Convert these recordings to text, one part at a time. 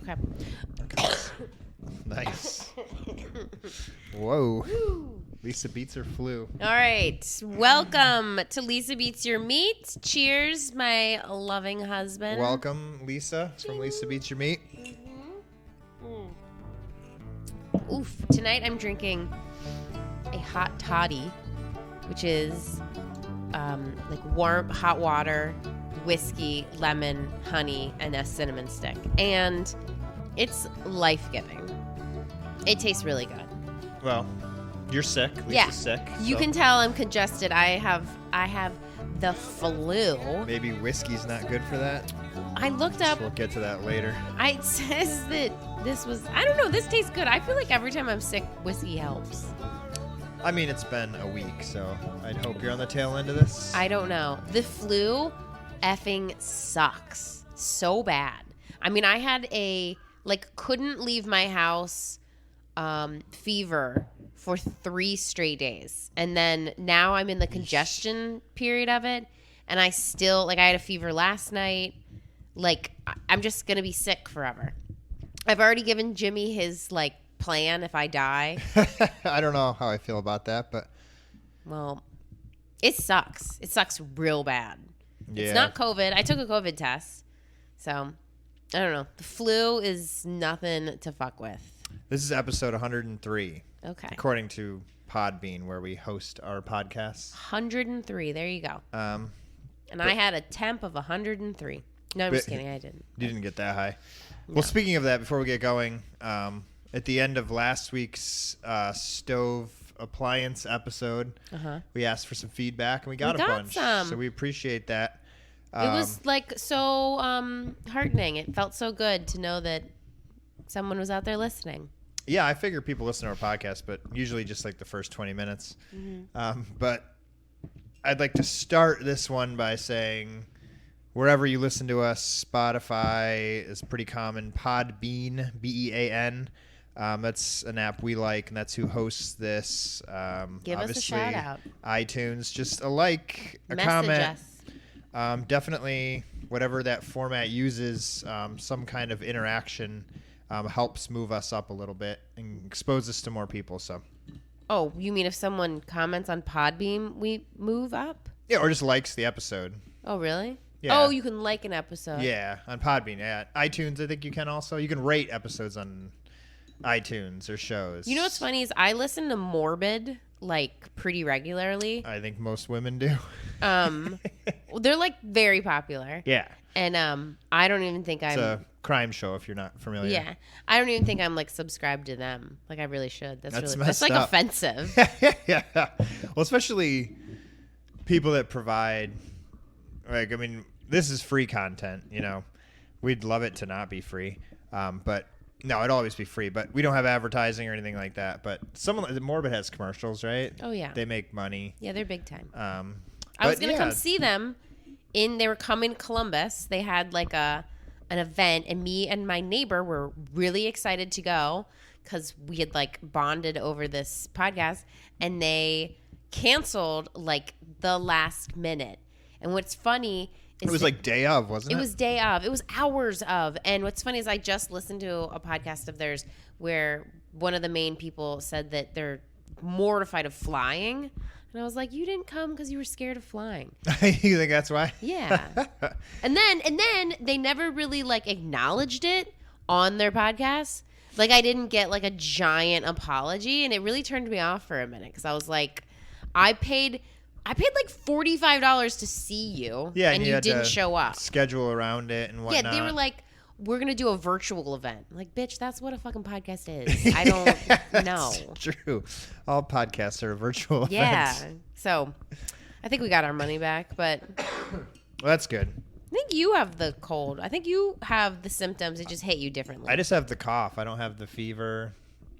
crap. Okay. Nice. Whoa. Lisa beats her flu. All right. Welcome to Lisa Beats Your Meat. Cheers, my loving husband. Welcome, Lisa, from Lisa Beats Your Meat. Oof. Tonight I'm drinking a hot toddy, which is like warm hot water, whiskey, lemon, honey, and a cinnamon stick. And it's life-giving. It tastes really good. Well, you're sick. Lisa's Yeah. sick. You so can tell I'm congested. I have the flu. maybe whiskey's not good for that. I looked up. We'll get to that later. It says that this was. I don't know. This tastes good. I feel like every time I'm sick, whiskey helps. I mean, it's been a week, so I'd hope you're on the tail end of this. I don't know. The flu effing sucks so bad. I mean, I had couldn't leave my house fever for 3 straight days. And then now I'm in the congestion period of it. And I still, I had a fever last night. I'm just going to be sick forever. I've already given Jimmy his, plan if I die. I don't know how I feel about that, but Well, it sucks. It sucks real bad. yeah. It's not COVID. I took a COVID test. So, I don't know. The flu is nothing to fuck with. This is episode 103, Okay. according to Podbean, where we host our podcasts. 103. There you go. Um, And I had a temp of 103. No, I'm just kidding. I didn't. You didn't get that high. No. Well, speaking of that, before we get going, at the end of last week's stove appliance episode, Uh-huh. we asked for some feedback, and we got a got bunch. some. So we appreciate that. It was so heartening. It felt so good to know that someone was out there listening. Yeah, I figure people listen to our podcast, but usually just the first 20 minutes. Mm-hmm. But I'd like to start this one by saying wherever you listen to us, Spotify is pretty common. Podbean, Bean. That's an app we like, and that's who hosts this. Give us a shout out. iTunes, just a like, a Message comment. us. Definitely, whatever that format uses, some kind of interaction helps move us up a little bit and expose us to more people. So, Oh, you mean if someone comments on Podbeam, we move up? yeah, or just likes the episode. Oh, really? Yeah. Oh, you can like an episode. Yeah, on Podbean. Yeah, iTunes. I think you can also. You can rate episodes on iTunes or shows. You know what's funny is I listen to Morbid pretty regularly. I think most women do. They're very popular. Yeah, And I don't even think it's I'm a crime show if you're not familiar. Yeah. I don't even think I'm subscribed to them. I really should. That's really messed that's up. offensive. Yeah. Well, especially people that provide. I mean, this is free content. We'd love it to not be free, but no, it'd always be free. But we don't have advertising or anything like that. But Morbid has commercials, right? Oh yeah. They make money. Yeah, they're big time. I but was gonna yeah. come see them they were coming to Columbus. They had an event, and me and my neighbor were really excited to go because we had bonded over this podcast, and they canceled the last minute. And what's funny is It was day of, wasn't it? it was day of. It was hours of. And what's funny is I just listened to a podcast of theirs where one of the main people said that they're mortified of flying. And I was like, you didn't come because you were scared of flying. You think that's why? Yeah. and then they never really acknowledged it on their podcast. I didn't get a giant apology, and it really turned me off for a minute because I was like, I paid $45 to see you, Yeah, and you had didn't to show up. Schedule around it and whatnot. Yeah, they were like, we're going to do a virtual event. I'm like, bitch, that's what a fucking podcast is. I don't know. It's true. All podcasts are virtual Yeah. events. So I think we got our money back, but Well, that's good. I think you have the cold. I think you have the symptoms. It just hit you differently. I just have the cough. I don't have the fever.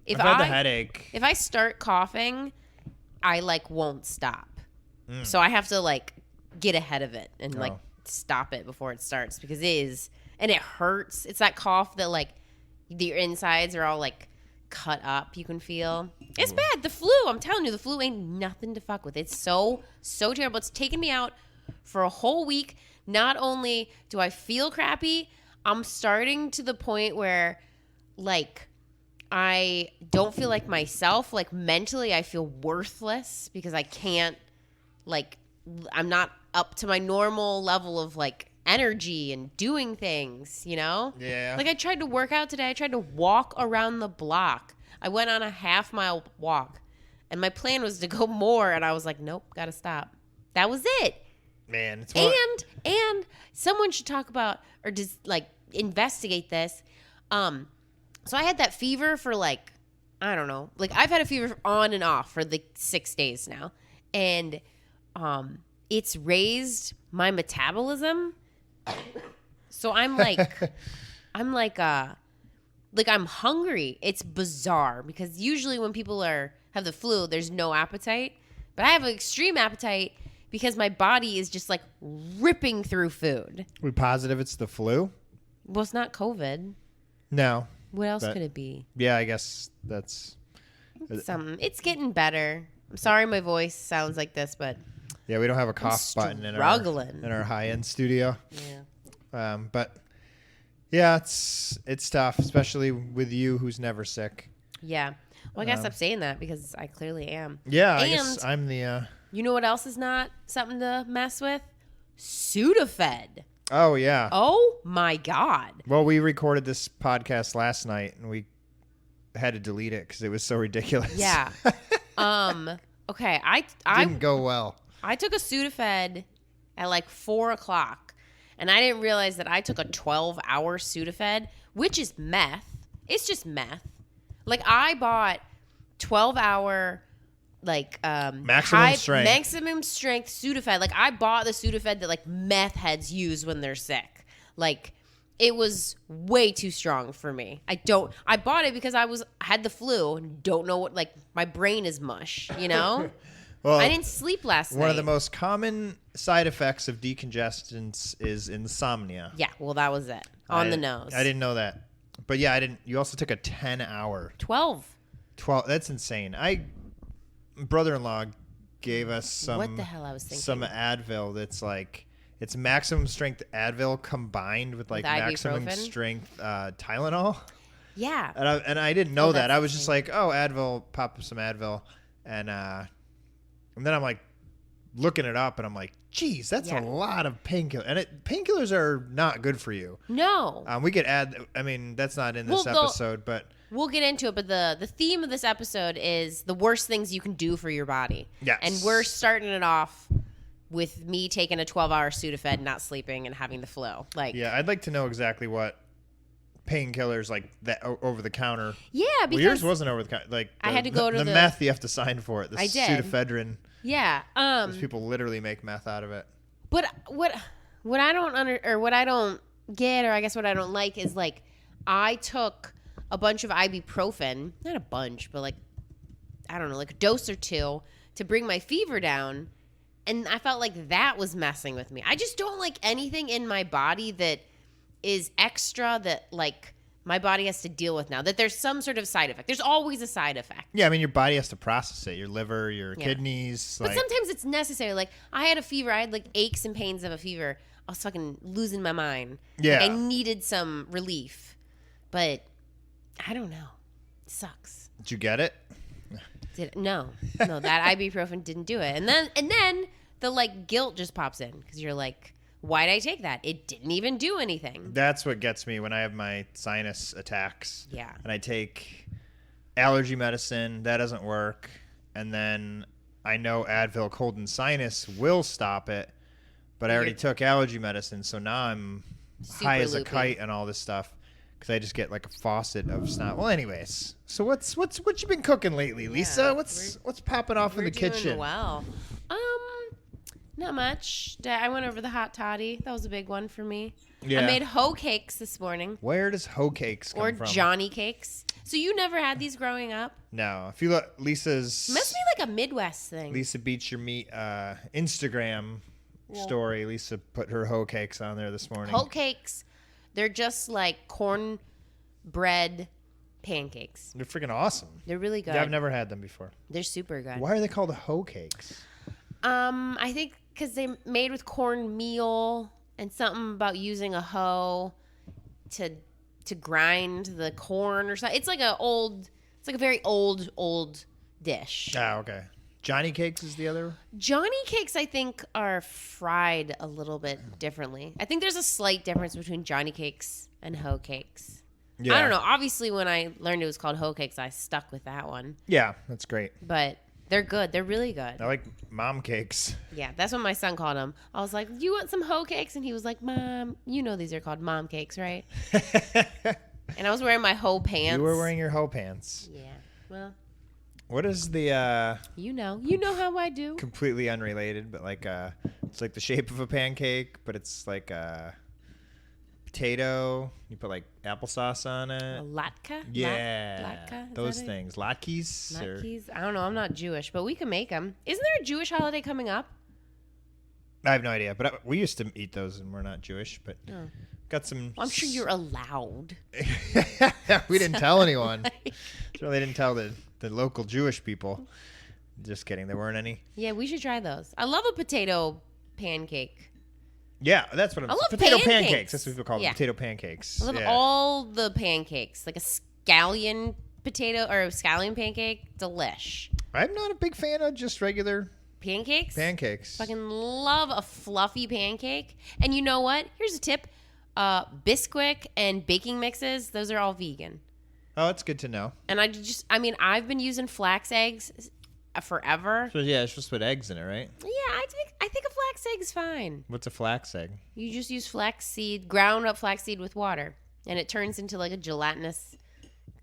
If I've had the headache. If I start coughing, I won't stop. So I have to get ahead of it and Oh. stop it before it starts because it is, and it hurts. It's that cough that your insides are all cut up. You can feel it's bad. The flu. I'm telling you, the flu ain't nothing to fuck with. It's so terrible. It's taken me out for a whole week. Not only do I feel crappy, I'm starting to the point where, like, I don't feel like myself. Like, mentally, I feel worthless because I can't, like, I'm not up to my normal level of, like, energy and doing things, you know? Yeah. Like, I tried to work out today. I tried to walk around the block. I went on a half-mile walk, and my plan was to go more, and I was like, nope, gotta stop. That was it. Man, it's And someone should talk about or just like investigate this. So I had that fever for like, I don't know, like I've had a fever on and off for like 6 days now, and it's raised my metabolism. So I'm like I'm hungry. It's bizarre because usually when people have the flu, there's no appetite, but I have an extreme appetite because my body is just like ripping through food. We positive it's the flu? Well, it's not COVID. No. What else could it be? Yeah, I guess that's Something. It's getting better. I'm sorry my voice sounds like this, but yeah, we don't have a cough button in our high-end studio. yeah. But yeah, it's tough, especially with you who's never sick. Yeah. Well, I gotta stop saying that because I clearly am. Yeah, I guess I'm the You know what else is not something to mess with? Sudafed. Oh yeah. Oh my God. Well, we recorded this podcast last night and we had to delete it because it was so ridiculous. Yeah. Okay. Didn't go well. I took a Sudafed at like 4:00, and I didn't realize that I took a 12-hour Sudafed, which is meth. It's just meth. Like I bought 12-hour like maximum strength Sudafed. Like I bought the Sudafed that like meth heads use when they're sick. Like it was way too strong for me. I bought it because I had the flu and don't know what, like my brain is mush, you know? Well, I didn't sleep last night. One of the most common side effects of decongestants is insomnia. Yeah, well that was it. On the nose. I didn't know that. But yeah, I didn't. You also took a 10-hour. 12. That's insane. Brother-in-law gave us some. What the hell I was thinking? Some Advil that's like it's maximum strength Advil combined with like maximum strength Tylenol. Yeah. And I didn't know that. I was just like, oh, Advil, pop some Advil, and then I'm like looking it up, and I'm like, geez, that's a lot of painkillers. And painkillers are not good for you. No. We could add. I mean, that's not in this episode, but we'll get into it. But the theme of this episode is the worst things you can do for your body. Yes. And we're starting it off with me taking a 12-hour Sudafed, not sleeping, and having the flu. Like, yeah, I'd like to know exactly what painkillers like that over the counter. Yeah, because yours wasn't over the counter. Like I had to go to the meth you have to sign for it. The pseudoephedrine. Yeah. Those people literally make meth out of it. But what I don't what I don't get, or I guess what I don't like is like I took a bunch of ibuprofen, not a bunch, but like I don't know, like a dose or two to bring my fever down, and I felt like that was messing with me. I just don't like anything in my body that is extra that like my body has to deal with now, that there's some sort of side effect. There's always a side effect. Yeah, I mean, your body has to process it. Your liver, your kidneys. But sometimes it's necessary. Like, I had a fever. I had, like, aches and pains of a fever. I was fucking losing my mind. Yeah. Like, I needed some relief. But I don't know. It sucks. Did you get it? No, that ibuprofen didn't do it. And then the, like, guilt just pops in because you're like, why did I take that? It didn't even do anything. That's what gets me when I have my sinus attacks. Yeah. And I take allergy medicine. That doesn't work. And then I know Advil cold and sinus will stop it. But I already took allergy medicine. So now I'm high as a kite and all this stuff. Because I just get like a faucet of snot. Well, anyways. So what you been cooking lately, Lisa? Yeah, what's popping off in the kitchen? Doing well. Not much. I went over the hot toddy. That was a big one for me. Yeah. I made hoe cakes this morning. Where does hoe cakes come from? Or Johnny cakes. So you never had these growing up? No. If you look, Lisa's... Must be like a Midwest thing. Lisa Beats Your Meat Instagram story. Lisa put her hoe cakes on there this morning. Hoe cakes, they're just like cornbread pancakes. They're freaking awesome. They're really good. Yeah, I've never had them before. They're super good. Why are they called hoe cakes? I think because they made with cornmeal and something about using a hoe. to grind the corn or something. It's like a very old dish. Ah, okay. Johnny cakes is the other. Johnny cakes, I think, are fried a little bit differently. I think there's a slight difference between Johnny cakes and hoe cakes. Yeah. I don't know. Obviously, when I learned it was called hoe cakes, I stuck with that one. Yeah, that's great. But they're good. They're really good. I like mom cakes. Yeah, that's what my son called them. I was like, "Do you want some hoe cakes?" And he was like, "Mom, you know these are called mom cakes, right?" And I was wearing my hoe pants. You were wearing your hoe pants. Yeah. Well, What is the you know how I do. completely unrelated, but like it's like the shape of a pancake, but it's like a potato. You put like applesauce on A it. latke? Yeah, Latke? Is those that it? things. Latkes. Or, Latkes? I don't know. I'm not Jewish, but we can make them. Isn't there a Jewish holiday coming up? I have no idea, but we used to eat those, and we're not Jewish, but Oh. got some. Well, I'm sure you're allowed. We didn't tell anyone. So they didn't tell the local Jewish people. Just kidding. There weren't any. Yeah, we should try those. I love a potato pancake. Yeah, that's what I'm I love potato pancakes. That's what people call them. Yeah. Potato pancakes. I love Yeah. all the pancakes. Like a scallion potato or a scallion pancake. Delish. I'm not a big fan of just regular Pancakes? pancakes. Fucking love a fluffy pancake. And you know what? Here's a tip. Bisquick and baking mixes, those are all vegan. Oh, it's good to know. And I've been using flax eggs forever. So yeah, it's just put eggs in it, right? Yeah, I think a flax egg's fine. What's a flax egg? You just use flaxseed, ground up flaxseed with water, and it turns into like a gelatinous.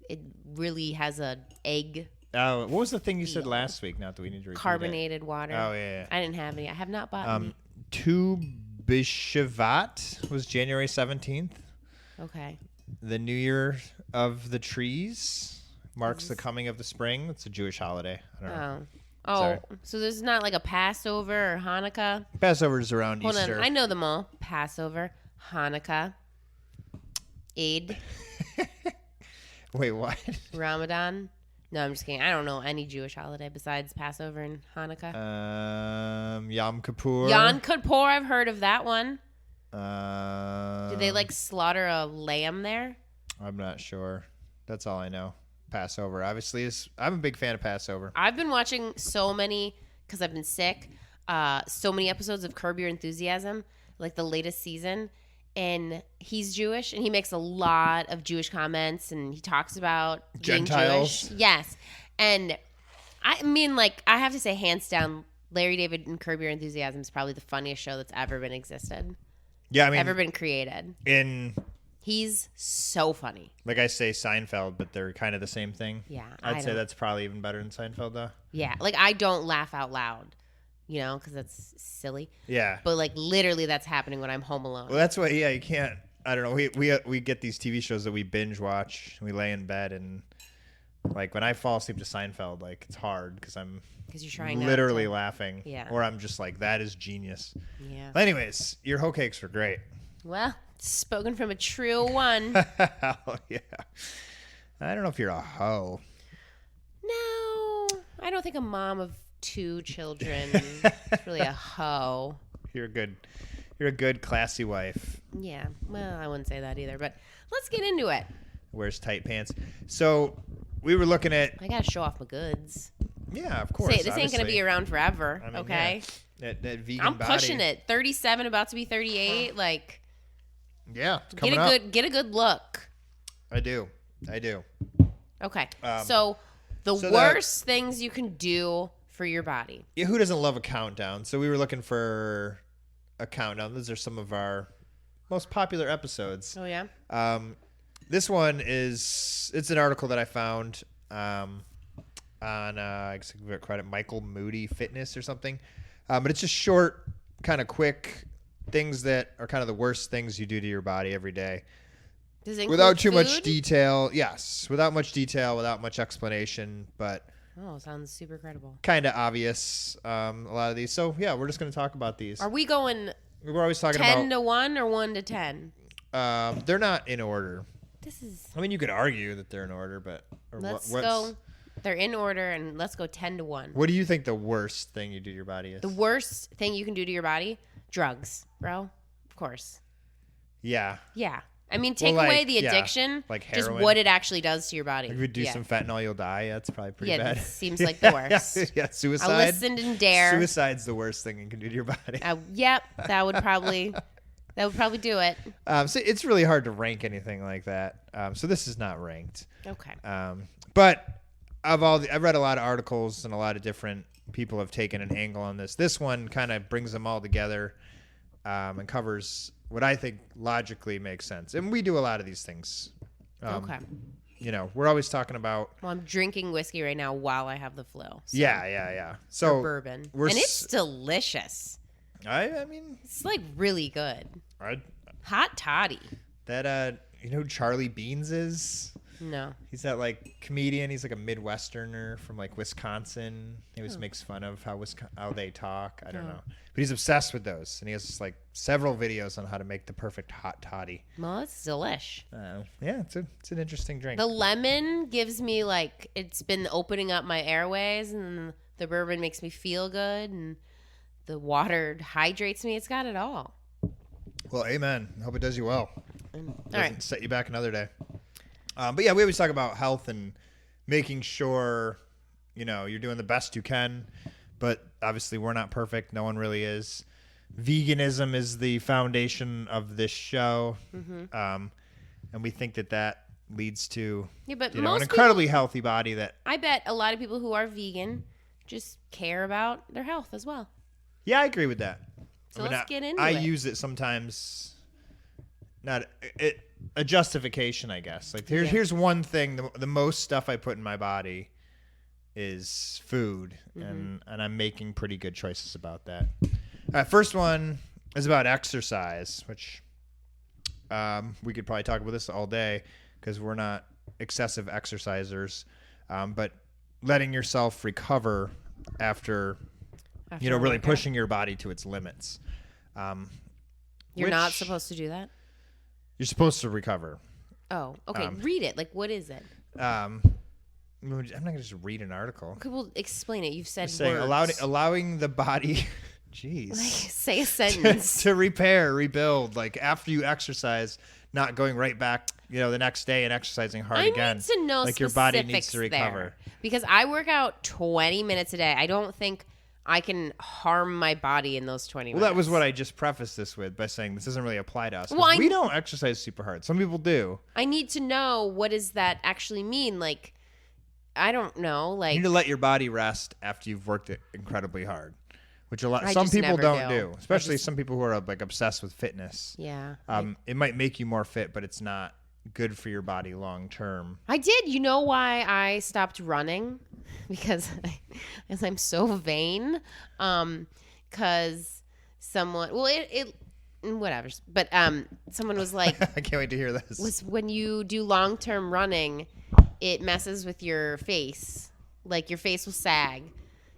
It really has a egg Oh, what was the thing you said last week? Not that we need to repeat carbonated water. Oh yeah. I didn't have any. I have not bought Yeah. any. Tu B'Shavat was January 17th. Okay. The New Year of the Trees marks the coming of the spring. It's a Jewish holiday. I don't know. Oh, Sorry. so there's not like a Passover or Hanukkah. Passover is around Hold Easter. on, I know them all. Passover, Hanukkah, Eid, Wait, what? Ramadan. No, I'm just kidding. I don't know any Jewish holiday besides Passover and Hanukkah. Yom Kippur. Yom Kippur, I've heard of that one. Do they Um, like slaughter a lamb there? I'm not sure. That's all I know. Passover, obviously, is. I'm a big fan of Passover. I've been watching so many because I've been sick. So many episodes of Curb Your Enthusiasm, like the latest season. And he's Jewish, and he makes a lot of Jewish comments, and he talks about being Gentiles. Jewish. Yes, and I mean, like, I have to say, hands down, Larry David and Curb Your Enthusiasm is probably the funniest show that's ever been existed, Yeah, I mean, ever been created. in He's so funny. like I say Seinfeld, but they're kind of the same thing. Yeah, I'd I say don't- that's probably even better than Seinfeld, though. Yeah, like I don't laugh out loud, you know, because that's silly. Yeah. But like literally, that's happening when I'm home alone. Well, that's what. Yeah, you can't. I don't know. We get these TV shows that we binge watch. We lay in bed and like when I fall asleep to Seinfeld, like it's hard because I'm Because you're trying not literally to. laughing. Yeah. Or I'm just like, that is genius. Yeah. But anyways, your hoe cakes were great. Well, spoken from a true one. Oh yeah. I don't know if you're a hoe. No, I don't think a mom of 2 children is really a hoe. You're a good classy wife. Yeah, well, I wouldn't say that either, but let's get into it. Wears tight pants. So we were looking at I gotta show off my goods. yeah, of course. Say, this ain't gonna obviously. be around forever, I mean, okay? yeah. That vegan I'm body. pushing it. 37, about to be 38. Like, Yeah, it's get coming a up. get a good look. I do. Okay, Um, so the so worst things you can do for your body. Yeah, who doesn't love a countdown? So we were looking for a countdown. Those are some of our most popular episodes. Oh yeah. This one it's an article that I found on I guess I can give it credit, Michael Moody Fitness or something. But it's just short, kind of quick things that are kind of the worst things you do to your body every day. Does it Without include too much food? detail. Yes, without much detail, without much explanation, but Oh, sounds super credible. kind of obvious, a lot of these. So, yeah, we're just going to talk about these. Are we going We're always talking 10 to 1 or 1 to 10? they're not in order. This is. I mean, you could argue that they're in order, but or Let's what's- go. They're in order, and let's go 10 to 1. What do you think the worst thing you do to your body is? The worst thing you can do to your body? Drugs, bro. Of course. Yeah. Yeah. I mean, take Well, away like, the yeah, addiction, like just heroin. what it actually does to your body. If you do yeah. some fentanyl, you'll die. That's probably pretty bad. That seems like the worst. Yeah, suicide. I listened and dare. Suicide's the worst thing you can do to your body. Yep, that would probably do it. So it's really hard to rank anything like that. So this is not ranked. Okay. But I've read a lot of articles and a lot of different people have taken an angle on this. This one kind of brings them all together and covers what I think logically makes sense. And we do a lot of these things. Okay. You know, we're always talking about. Well, I'm drinking whiskey right now while I have the flu. So, Yeah. So or bourbon, and it's delicious. I mean, It's like really good. Hot toddy. That you know who Charlie Beans is? No. He's that like comedian. He's like a Midwesterner from like Wisconsin. He always makes fun of how they talk. I don't know, but he's obsessed with those, and he has like several videos on how to make the perfect hot toddy. Well, it's delish. Yeah, it's an interesting drink. The lemon gives me like it's been opening up my airways, and the bourbon makes me feel good, and the water hydrates me. It's got it all. Well, amen. I hope it does you well. All Doesn't right. set you back another day. But yeah, we always talk about health and making sure, you know, you're doing the best you can. But obviously, we're not perfect. No one really is. Veganism is the foundation of this show, and we think that leads to But an most incredibly healthy body. That I bet a lot of people who are vegan just care about their health as well. yeah, I agree with that. So let's get into I it. use it sometimes. A justification, I guess. Like here's one thing: the most stuff I put in my body is food, and I'm making pretty good choices about that. All right, first one is about exercise, which we could probably talk about this all day because we're not excessive exercisers, but letting yourself recover after After you know a really workout. pushing your body to its limits. You're not which- supposed to do that? You're supposed to recover. Oh, okay. Read it. Like, what is it? I'm not gonna just read an article. Okay, well, explain it. You've said Saying words. allowing the body, Like, jeez, say a sentence. to repair, rebuild. Like after you exercise, not going right back, you know, the next day and exercising hard I again. need to know like your body needs specifics to recover. there. Because I work out 20 minutes a day. I don't think I can harm my body in those 20 Well, minutes. that was what I just prefaced this with by saying this doesn't really apply to us. 'Cause Well, we don't exercise super hard. Some people do. I need to know, what does that actually mean? Like, I don't know. You Like, need to let your body rest after you've worked it incredibly hard, which I some just people never don't do. do. Especially some people who are like obsessed with fitness. yeah. It might make you more fit, but it's not good for your body long term. I did. You know why I stopped running? Because I'm so vain. Because someone, well, it whatever. But someone was like, I can't wait to hear this. was when you do long-term running, it messes with your face. Like your face will sag.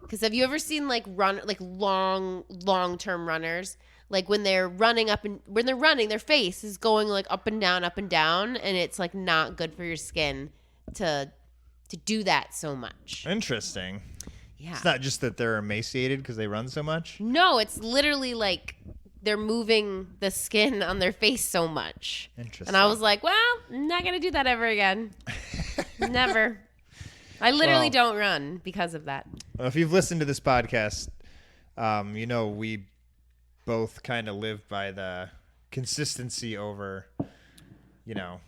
Because have you ever seen like long-term runners? Like when they're running their face is going like up and down, and it's like not good for your skin to do that so much. Interesting. Yeah. It's not just that they're emaciated because they run so much. No, it's literally like they're moving the skin on their face so much. Interesting. And I was like, well, I'm not going to do that ever again. Never. I literally don't run because of that. Well, if you've listened to this podcast, you know we both kind of live by the consistency over, you know,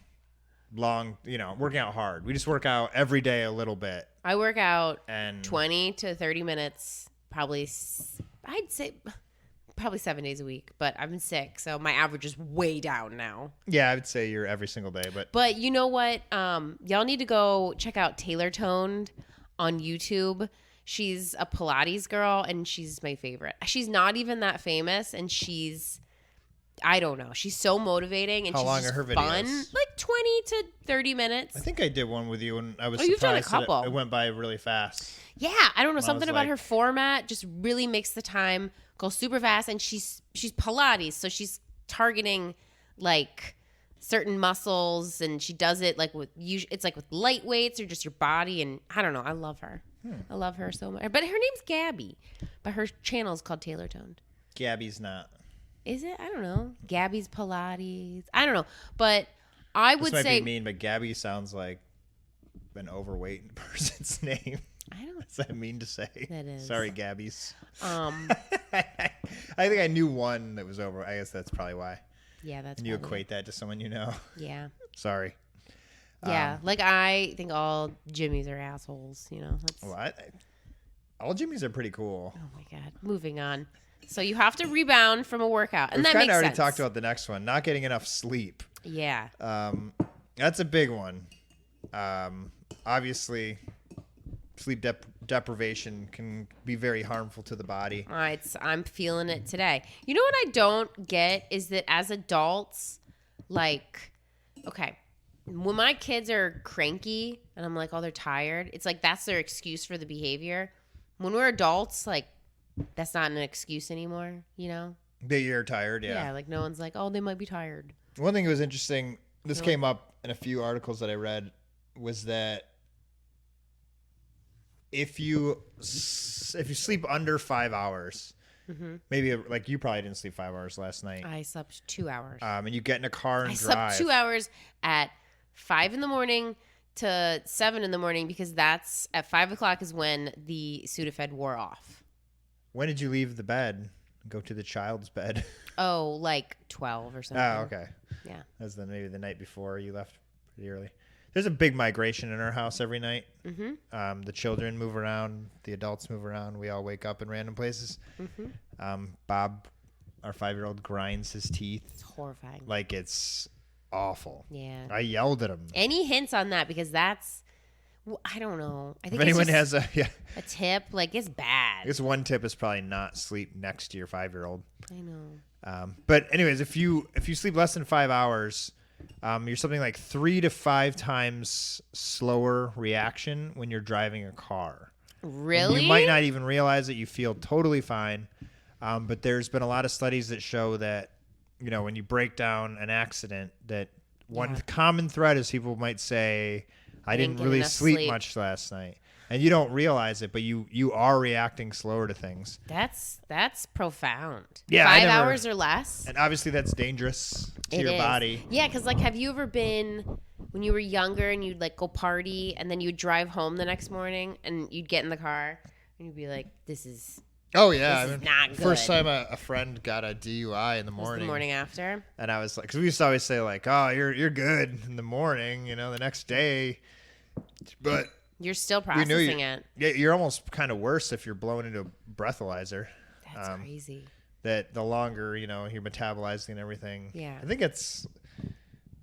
working out hard. We just work out every day a little bit. I work out And 20 to 30 minutes, I'd say probably 7 days a week, but I've been sick, so my average is way down now. yeah, I would say you're every single day, but But you know what? Y'all need to go check out Taylor Toned on YouTube. She's a Pilates girl, and she's my favorite. She's not even that famous, and I don't know. She's so motivating, and How she's long just are her fun. videos? Like 20 to 30 minutes. I think I did one with you, and I was Oh, you've done a surprised that couple. it went by really fast. Yeah, I don't know. I Something was about like- her format just really makes the time go super fast, and she's Pilates, so she's targeting like certain muscles, and she does it like it's like with light weights or just your body, and I don't know. I love her. I love her so much. But her name's Gabby, but her channel is called Taylor Toned. Gabby's not. Is it? I don't know. Gabby's Pilates. I don't know. But I would This might say be mean, but Gabby sounds like an overweight person's name. I don't. Is that mean to say? That is. Sorry, Gabby's. Um. I think I knew one that was over. I guess that's probably why. Yeah, that's. And you probably- equate that to someone you know. Yeah. Sorry. Yeah. Like I think all Jimmys are assholes. You know. That's, Well, all Jimmys are pretty cool. oh my god. Moving on. So you have to rebound from a workout, and We've that kind makes of already sense. talked about the next one, not getting enough sleep. Yeah. That's a big one. Obviously, sleep deprivation can be very harmful to the body. I'm feeling it today. You know what I don't get is that as adults, like, okay, when my kids are cranky and I'm like, oh, they're tired, it's like that's their excuse for the behavior. When we're adults, like, that's not an excuse anymore, you know? That you're tired, yeah. Like no one's like, oh, they might be tired. One thing that was interesting, this came up in a few articles that I read, was that if you sleep under 5 hours, maybe like you probably didn't sleep 5 hours last night, I slept 2 hours. and you get in a car and I drive. slept 2 hours at 5 a.m. to 7 a.m. because that's at 5 o'clock is when the Sudafed wore off. When did you leave the bed? Go to the child's bed. Oh, like 12 or something. Oh, okay. Yeah. That's then maybe the night before you left pretty early. There's a big migration in our house every night. Mm-hmm. The children move around. The adults move around. We all wake up in random places. Mm-hmm. Bob, our 5-year-old, grinds his teeth. It's horrifying. Like it's awful. Yeah. I yelled at him. Any hints on that? Because that's, I don't know. I think If anyone it's has just a tip, like it's bad. I guess one tip is probably not sleep next to your 5-year-old. I know. But anyways, if you sleep less than 5 hours, you're something like 3 to 5 times slower reaction when you're driving a car. Really? And you might not even realize it. You feel totally fine. But there's been a lot of studies that show that, you know, when you break down an accident, that one common thread is people might say, I didn't get really enough sleep sleep. much last night. And you don't realize it, but you are reacting slower to things. That's profound. Yeah, I 5 never- hours or less. And obviously that's dangerous to It your is. body. Yeah, because like, have you ever been when you were younger and you'd like go party and then you'd drive home the next morning and you'd get in the car and you'd be like, "This is Oh, yeah. This is not First good. time a friend got a DUI in the morning. the morning after." And I was like, because we used to always say like, oh, you're good in the morning, you know, the next day. But You're still we knew processing it. Yeah, you're almost kind of worse if you're blowing into a breathalyzer. That's crazy. That the longer, you know, you're metabolizing and everything. Yeah. I think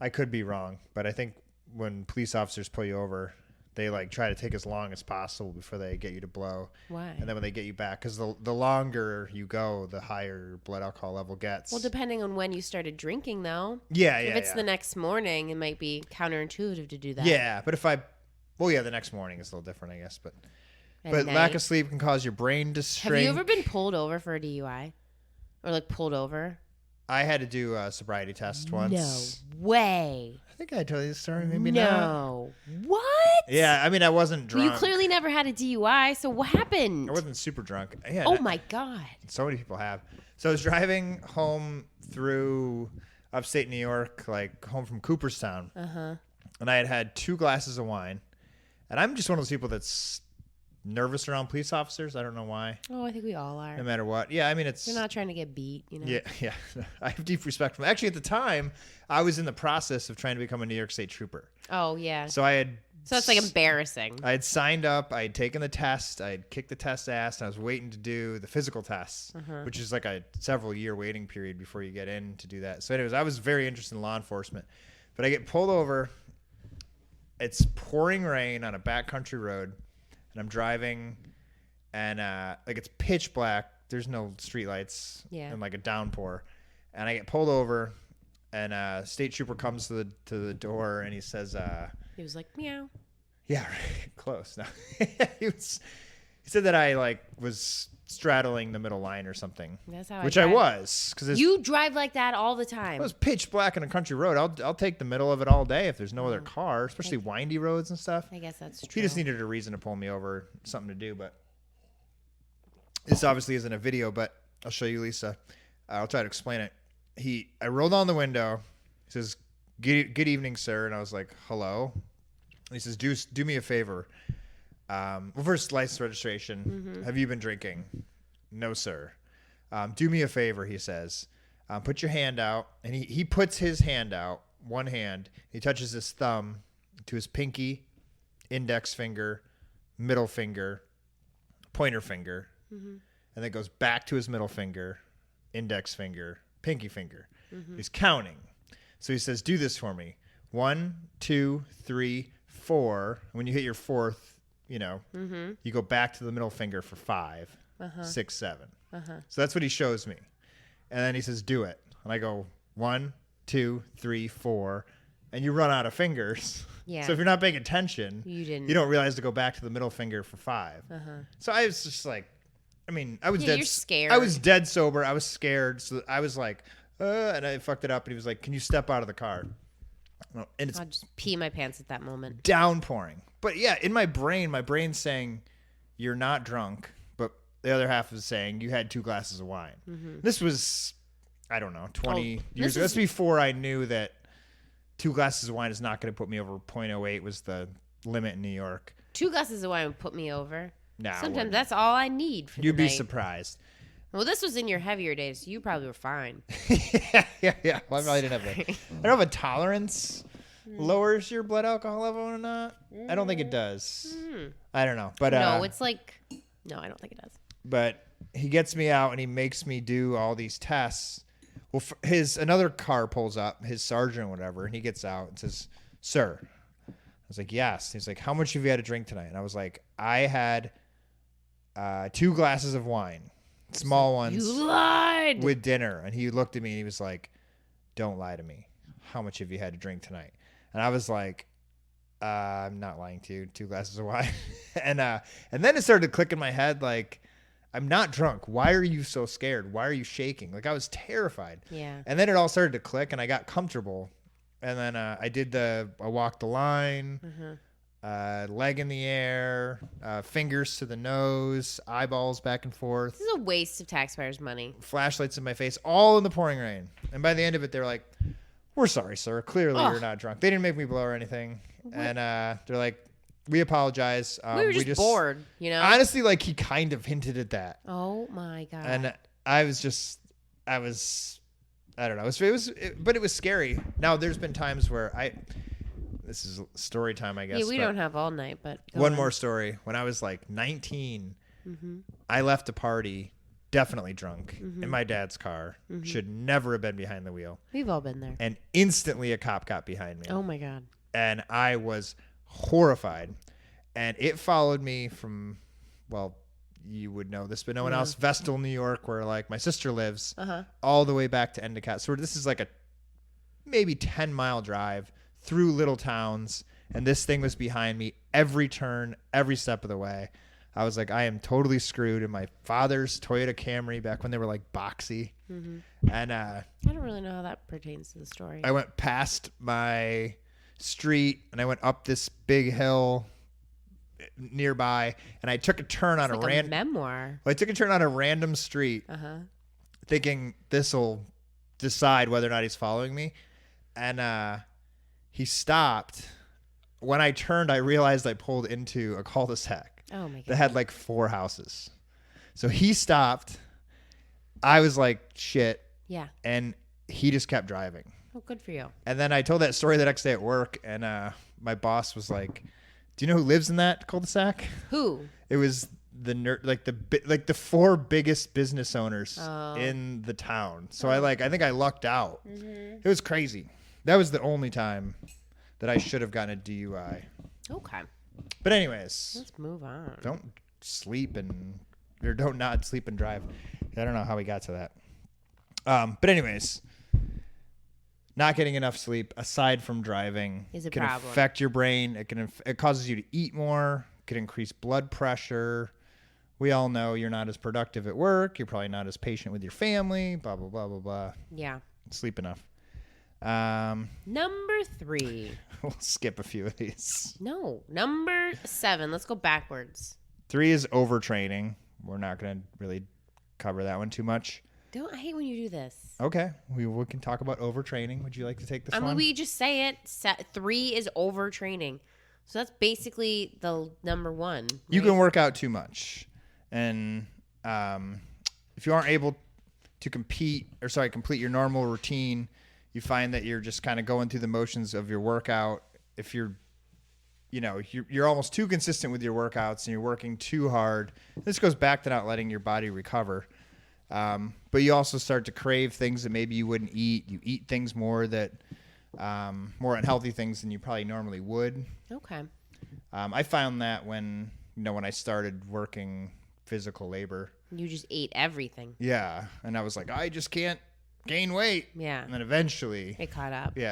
I could be wrong, but I think when police officers pull you over, they like try to take as long as possible before they get you to blow. Why? And then when they get you back, because the longer you go, the higher your blood alcohol level gets. Well, depending on when you started drinking, though. yeah, If it's yeah. the next morning, it might be counterintuitive to do that. Yeah, but the next morning is a little different, I guess. But At lack night. of sleep can cause your brain to Have shrink. you ever been pulled over for a DUI? Or like pulled over? I had to do a sobriety test once. No way. I think I told you the story. Maybe not. No. What? Yeah, I mean, I wasn't Well, drunk. you clearly never had a DUI, so what happened? I wasn't super drunk. Yeah, Oh my God. So many people have. So I was driving home through upstate New York, like home from Cooperstown. And I had 2 glasses of wine. And I'm just one of those people that's nervous around police officers. I don't know why. Oh, I think we all are. No matter what. Yeah, I mean, it's... You're not trying to get beat, you know? Yeah. I have deep respect for them. Actually, at the time, I was in the process of trying to become a New York State trooper. Oh, yeah. So I had... So it's like embarrassing. I had signed up. I had taken the test. I had kicked the test ass. And I was waiting to do the physical tests, which is like a several-year waiting period before you get in to do that. So anyways, I was very interested in law enforcement. But I get pulled over. It's pouring rain on a backcountry road. And I'm driving. And like it's pitch black. There's no streetlights. Yeah. And like a downpour. And I get pulled over. And a state trooper comes to the door. And he says... He was like, meow. Yeah, right. Close. No. he said that I like was straddling the middle line or something. That's how which I was, because You drive like that all the time. it was pitch black in a country road. I'll take the middle of it all day if there's no other car, especially windy roads and stuff. I guess that's true. He just needed a reason to pull me over, something to do. But this obviously isn't a video, but I'll show you, Lisa. I'll try to explain it. I rolled down the window. He says, good evening, sir. And I was like, hello. And he says, do me a favor. Well, first, license registration. Have you been drinking? No, sir. Do me a favor, he says. Put your hand out. And he puts his hand out, one hand. He touches his thumb to his pinky, index finger, middle finger, pointer finger. And then goes back to his middle finger, index finger, pinky finger. He's counting. So he says, do this for me. 1, 2, 3, 4. When you hit your fourth, you go back to the middle finger for 5, 6, 7. So that's what he shows me. And then he says, do it. And I go, 1, 2, 3, 4. And you run out of fingers. Yeah. So if you're not paying attention, You don't realize to go back to the middle finger for 5. So I was just like, I was dead. You're scared. I was dead sober. I was scared. So I was like, and I fucked it up. And he was like, can you step out of the car? And it's I'll just pee my pants at that moment. downpouring. But yeah, in my brain's saying, you're not drunk. But the other half is saying, you had 2 glasses of wine. This was, I don't know, 20 years ago. That's before I knew that 2 glasses of wine is not going to put me over 0.08 was the limit in New York. 2 glasses of wine would put me over. Nah, Sometimes that's all I need for You'd the be night. surprised. Well, this was in your heavier days, so you probably were fine. yeah. Well, I probably didn't have I don't know if a tolerance lowers your blood alcohol level or not. I don't think it does. I don't know. But No, it's like, no, I don't think it does. But he gets me out and he makes me do all these tests. Well, another car pulls up, his sergeant or whatever, and he gets out and says, sir. I was like, yes. He's like, how much have you had to drink tonight? And I was like, I had 2 glasses of wine, small ones. You lied. With dinner. And he looked at me and he was like, don't lie to me. How much have you had to drink tonight? And I was like, I'm not lying to you. 2 glasses of wine. and then it started to click in my head like, I'm not drunk. Why are you so scared? Why are you shaking? Like I was terrified. Yeah. And then it all started to click and I got comfortable. And then I walked the line, leg in the air, fingers to the nose, eyeballs back and forth. This is a waste of taxpayers' money. Flashlights in my face, all in the pouring rain. And by the end of it, they're like, we're sorry, sir. Clearly you're not drunk. They didn't make me blow or anything. And they're like, we apologize. We were just bored, Honestly, like he kind of hinted at that. Oh my God. And I don't know. But it was scary. Now there's been times where this is story time, I guess. Yeah, we don't have all night, but one more story. When I was like 19, I left a party, definitely drunk, in my dad's car. Should never have been behind the wheel. We've all been there. And instantly a cop got behind me. Oh my God. And I was horrified. And it followed me from, well, you would know this, but no one else, Vestal, New York, where like my sister lives, all the way back to Endicott. So this is like a maybe 10-mile drive through little towns. And this thing was behind me every turn, every step of the way. I was like, I am totally screwed. In my father's Toyota Camry back when they were like boxy. And I don't really know how that pertains to the story. I went past my street and I went up this big hill nearby, and I took a turn on a memoir. I took a turn on a random street, thinking this will decide whether or not he's following me. And he stopped. When I turned, I realized I pulled into a cul-de-sac that had like 4 houses. So he stopped. I was like, shit. Yeah. And he just kept driving. Oh, good for you. And then I told that story the next day at work, and my boss was like, do you know who lives in that cul-de-sac? Who? It was the 4 biggest business owners in the town. So I think I lucked out. It was crazy. That was the only time that I should have gotten a DUI. Okay. But anyways, let's move on. Don't not sleep and drive. I don't know how we got to that. But anyways, not getting enough sleep, aside from driving, is a can problem. Affect your brain. It causes you to eat more. Can increase blood pressure. We all know you're not as productive at work. You're probably not as patient with your family. Blah blah blah blah blah. Yeah. Sleep enough. Number 3. We'll skip a few of these. No, number 7. Let's go backwards. 3 is overtraining. We're not going to really cover that one too much. I hate when you do this. Okay, we can talk about overtraining. Would you like to take this I mean, one? we just say it. 3 is overtraining. So that's basically the number 1. You right? can work out too much, and if you aren't able to complete your normal routine, you find that you're just kind of going through the motions of your workout. If you're almost too consistent with your workouts and you're working too hard, this goes back to not letting your body recover. But you also start to crave things that maybe you wouldn't eat. You eat things more that more unhealthy things than you probably normally would. Okay. I found that when I started working physical labor. You just ate everything. Yeah, and I was like, I just can't gain weight. Yeah. And then eventually, It caught up. you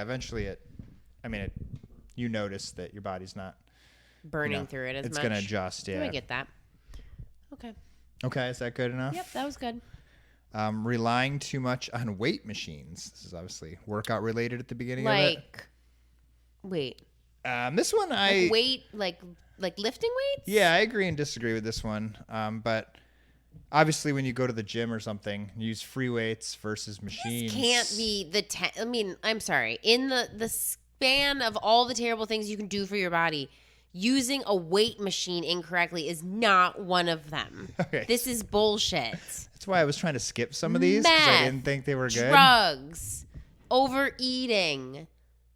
notice that your body's not Burning through it as it's much. gonna adjust. Yeah. I get that. Okay. Okay, is that good enough? Yep, that was good. Relying too much on weight machines. This is obviously workout related at the beginning of it. Wait. This one Weight, like lifting weights? Yeah, I agree and disagree with this one. But obviously, when you go to the gym or something, you use free weights versus machines. This can't be I mean, I'm sorry. In the span of all the terrible things you can do for your body, using a weight machine incorrectly is not one of them. Okay. This is bullshit. That's why I was trying to skip some of these because I Meth, didn't think they were good. Drugs, overeating,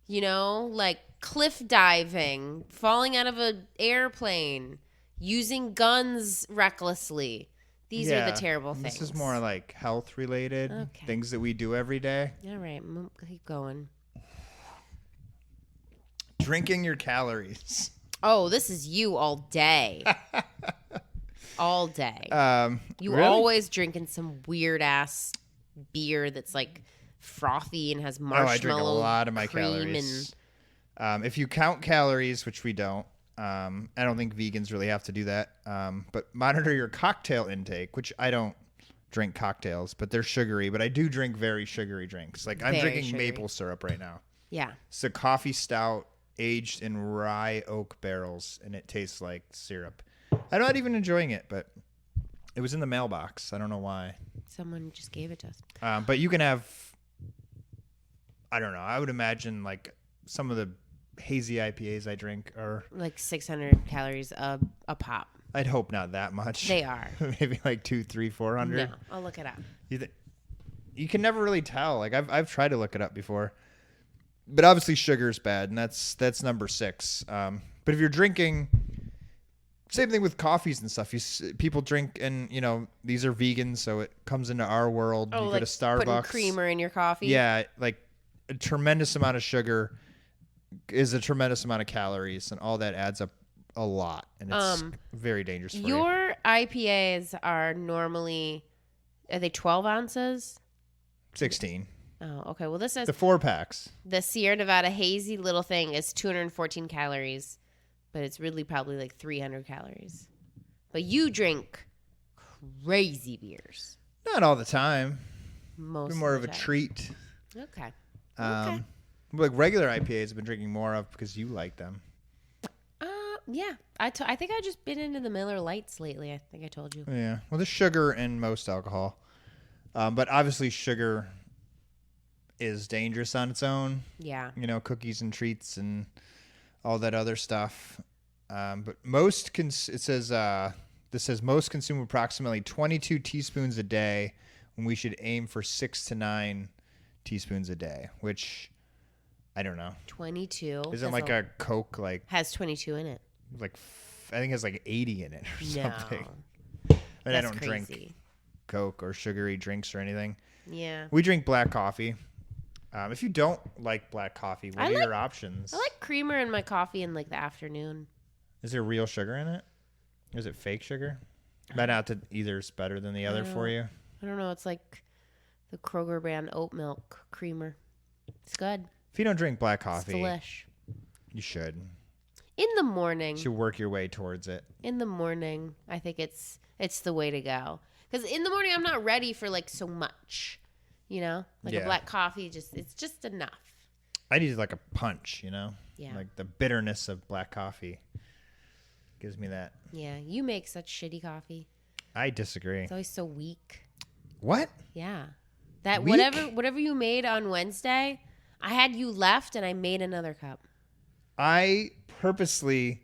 like cliff diving, falling out of an airplane, using guns recklessly. These are the terrible things. This is more like health related things that we do every day. All right, keep going. Drinking your calories. Oh, this is you all day. All day. You really? always drinking some weird ass beer that's like frothy and has marshmallow. I drink a lot of my cream calories. If you count calories, which we don't, I don't think vegans really have to do that. But monitor your cocktail intake, which I don't drink cocktails, but they're sugary. But I do drink very sugary drinks. Like I'm Very drinking sugary. maple syrup right now. Yeah. It's a coffee stout aged in rye oak barrels, and it tastes like syrup. I'm not even enjoying it, but it was in the mailbox. I don't know why. Someone just gave it to us. But you can have, I don't know. I would imagine like some of the hazy IPAs I drink are Like 600 calories a pop. I'd hope not that much. They are. Maybe like 200, 300, 400. No, I'll look it up. You can never really tell. Like I've tried to look it up before, but obviously sugar is bad, and that's number 6. But if you're drinking, same thing with coffees and stuff. People drink, and these are vegans, so it comes into our world. Oh, you like go to Starbucks, putting creamer in your coffee? Yeah, like a tremendous amount of sugar is a tremendous amount of calories, and all that adds up a lot, and it's very dangerous for you. Your IPAs are normally, are they 12 ounces? 16. Oh, okay. Well, this is The 4-packs. the Sierra Nevada hazy little thing is 214 calories, but it's really probably like 300 calories. But you drink crazy beers. Not all the time. Most More of of the a time. treat. Okay. Like regular IPAs I've been drinking more of because you like them. Yeah. I think I've just been into the Miller Lights lately. I think I told you. Yeah. Well, there's sugar in most alcohol. But obviously sugar is dangerous on its own. Yeah. Cookies and treats and all that other stuff. But most, this says most consume approximately 22 teaspoons a day when we should aim for 6 to 9 teaspoons a day, which I don't know. 22. Isn't like a Coke has 22 in it. I think it's like 80 in it or something. No. But I don't crazy. drink Coke or sugary drinks or anything. Yeah. We drink black coffee. If you don't like black coffee, what are your options? I like creamer in my coffee in like the afternoon. Is there real sugar in it? Or is it fake sugar? Bet out that either's better than the other for you. I don't know. It's like the Kroger brand oat milk creamer. It's good. If you don't drink black It's coffee, delish. you should. In the morning. You should work your way towards it. In the morning, I think it's the way to go. Because in the morning, I'm not ready for like so much. Like a black coffee, it's just enough. I need like a punch, Yeah. Like the bitterness of black coffee gives me that. Yeah, you make such shitty coffee. I disagree. It's always so weak. What? Yeah. That Week? whatever you made on Wednesday, I had you left and I made another cup. I purposely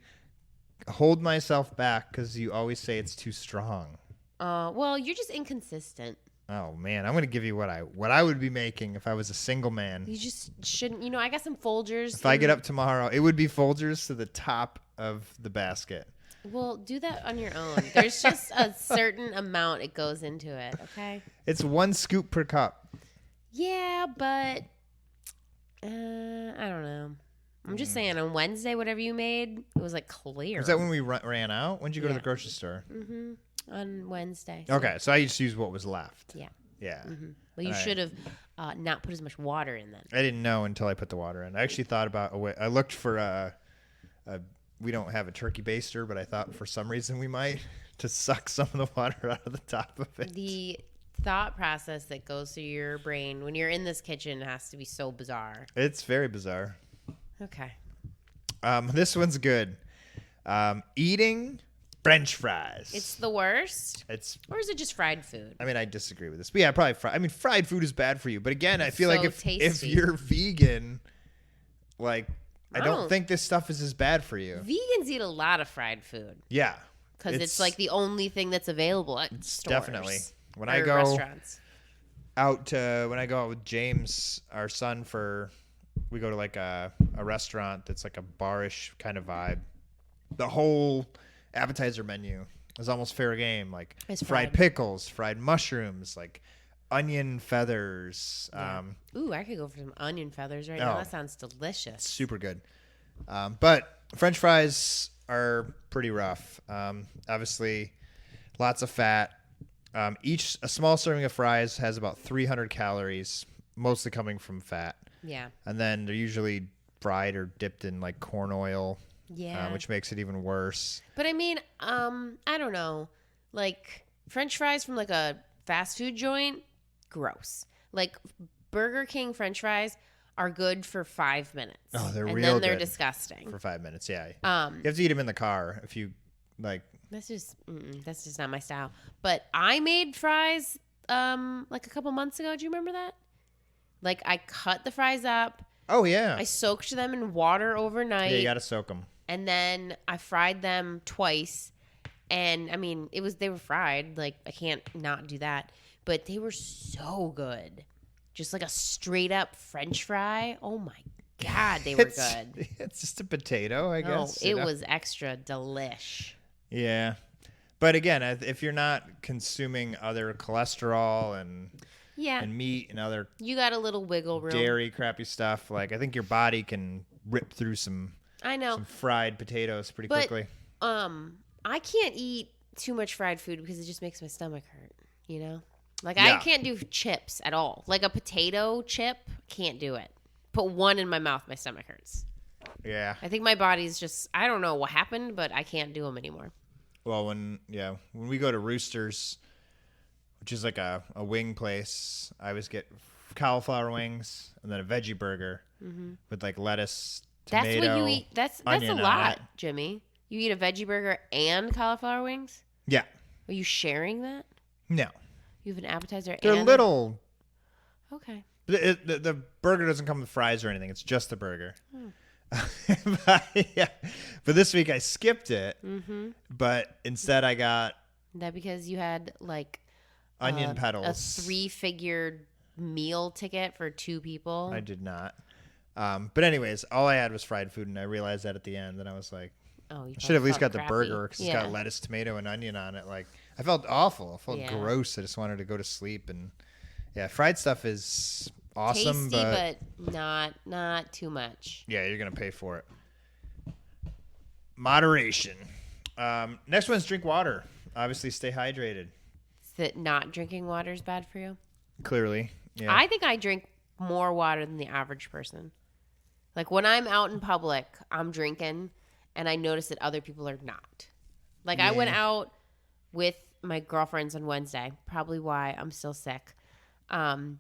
hold myself back because you always say it's too strong. Well, you're just inconsistent. Oh man, I'm gonna give you what I would be making if I was a single man. You just shouldn't. You know, I got some Folgers. If I get up tomorrow, it would be Folgers to the top of the basket. Well, do that on your own. There's just a certain amount it goes into it, okay? It's 1 scoop per cup. Yeah, but I don't know. I'm just saying, on Wednesday, whatever you made, it was like clear. Is that when we ran out? When did you go to the grocery store? On Wednesday. Okay, so I just used what was left. Yeah. Yeah. Well, you All right. should have not put as much water in then. I didn't know until I put the water in. I actually thought about a way. I looked for we don't have a turkey baster, but I thought for some reason we might to suck some of the water out of the top of it. The thought process that goes through your brain when you're in this kitchen has to be so bizarre. It's very bizarre. Okay. This one's good. Eating French fries. It's the worst? It's. Or is it just fried food? I mean, I disagree with this, but yeah, probably fried. I mean, fried food is bad for you. But again, I feel so like if tasty. you're vegan, like I Oh. don't think this stuff is as bad for you. Vegans eat a lot of fried food Yeah, because it's like the only thing that's available at stores. definitely. When I or go restaurants. when I go out with James, our son, we go to like a restaurant that's like a barish kind of vibe. The whole appetizer menu is almost fair game, like It's fried fried. pickles, fried mushrooms, like onion feathers. Yeah. Ooh, I could go for some onion feathers right now. Oh. That sounds delicious. Super good. But French fries are pretty rough. Obviously, lots of fat. A small serving of fries has about 300 calories, mostly coming from fat. Yeah. And then they're usually fried or dipped in like corn oil, Yeah. which makes it even worse. But I mean, I don't know. Like French fries from like a fast food joint, gross. Like Burger King French fries are good for 5 minutes. Oh, they're and real then they're good disgusting. for 5 minutes. Yeah, you Um, have to eat them in the car if you like. that's just not my style. But I made fries like a couple months ago. Do you remember that? Like I cut the fries up. Oh yeah, I soaked them in water overnight. yeah. You gotta soak them. And then I fried them twice. And I mean, they were fried. Like I can't not do that. But they were so good. Just like a straight up French fry. Oh my God, they were good. It's just a potato, I No, guess. it was extra delish. Yeah. But again, if you're not consuming other cholesterol and Yeah. meat and other You got a little wiggle room. dairy crappy stuff, like I think your body can rip through some I know. fried potatoes pretty But quickly. I can't eat too much fried food because it just makes my stomach hurt, you know? Like Yeah. I can't do chips at all. Like a potato chip, can't do it. Put one in my mouth, my stomach hurts. Yeah. I think my body's just I don't know what happened, but I can't do them anymore. Well, when we go to Roosters, which is like a wing place, I always get cauliflower wings and then a veggie burger with like lettuce, That's tomato. what you eat. That's a onion on lot, it. Jimmy. You eat a veggie burger and cauliflower wings? Yeah. Are you sharing that? No. You have an appetizer They're and little. Okay. The burger doesn't come with fries or anything. It's just the burger. Hmm. But this week I skipped it. But instead I got That because you had like onion a petals. 3-figure meal ticket for 2 people. I did not. But anyways, all I had was fried food, and I realized that at the end, and I was like, Oh, you I should have at least got felt the crappy. burger because Yeah. it's got lettuce, tomato, and onion on it. Like I felt awful. I felt Yeah. gross. I just wanted to go to sleep. And yeah, fried stuff is awesome, Tasty, but not too much. yeah, you're gonna pay for it. Moderation. Next one's drink water. Obviously, stay hydrated. Is that not drinking water is bad for you? Clearly, yeah. I think I drink more water than the average person. Like when I'm out in public, I'm drinking, and I notice that other people are not. Like I went Yeah. out with my girlfriends on Wednesday, probably why I'm still sick. During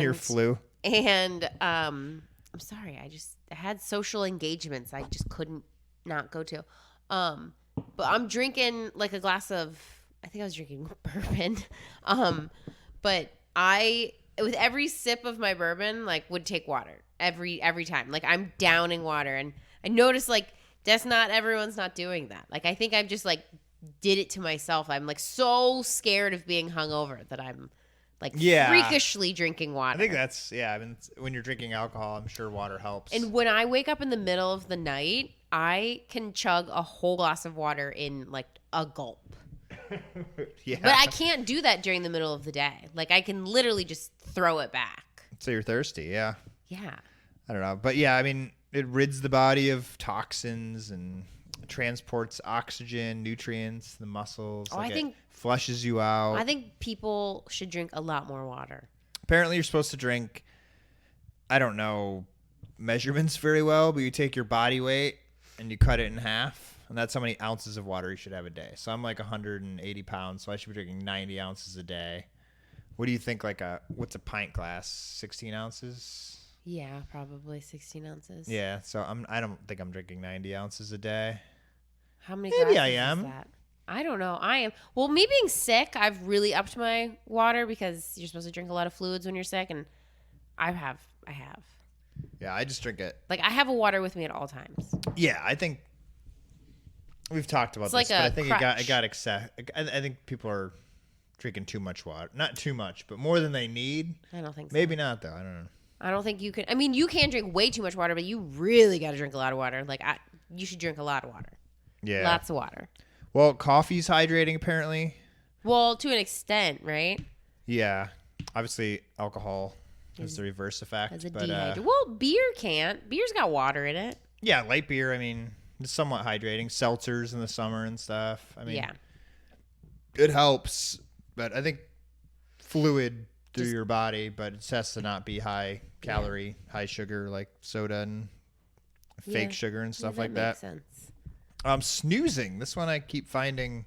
your and- flu. And I'm sorry, I had social engagements I just couldn't not go to. But I'm drinking like a glass of I think I was drinking bourbon. But with every sip of my bourbon, like, would take water every time. Like, I'm downing water, and I noticed, like, everyone's not doing that. Like, I think I've just, like, did it to myself. I'm, like, so scared of being hungover that I'm, like, freakishly drinking water. I think that's, I mean, when you're drinking alcohol, I'm sure water helps. And when I wake up in the middle of the night, I can chug a whole glass of water in, like, a gulp. Yeah. But I can't do that during the middle of the day. Like, I can literally just throw it back. So you're thirsty, yeah. Yeah. I don't know. But yeah, I mean, it rids the body of toxins and transports oxygen, nutrients, the muscles. Oh, I think it flushes you out. I think people should drink a lot more water. Apparently, you're supposed to drink, I don't know measurements very well, but you take your body weight and you cut it in half. And that's how many ounces of water you should have a day. So I'm like 180 pounds, so I should be drinking 90 ounces a day. What do you think, what's a pint glass? 16 ounces? Yeah, probably 16 ounces. Yeah, so I don't think I'm drinking 90 ounces a day. How many Maybe glasses I am. is that? I don't know. I am. Well, me being sick, I've really upped my water because you're supposed to drink a lot of fluids when you're sick, and I have. Yeah, I just drink it. Like, I have a water with me at all times. Yeah, I think we've talked about It's this, like but a I think crutch. it got excess. I think people are drinking too much water. Not too much, but more than they need. I don't think so. Maybe not, though. I don't know. I don't think you can. I mean, you can drink way too much water, but you really got to drink a lot of water. Like, you should drink a lot of water. Yeah. Lots of water. Well, coffee's hydrating, apparently. Well, to an extent, right? Yeah. Obviously, alcohol has the reverse effect. As a but, dehydrator. Well, beer can't. Beer's got water in it. yeah, light beer, I mean, it's somewhat hydrating. Seltzers in the summer and stuff. I mean, Yeah. it helps, but I think fluid through your body, but it has to not be high calorie, high sugar, like soda and fake sugar and stuff like that. Makes sense. Snoozing. This one I keep finding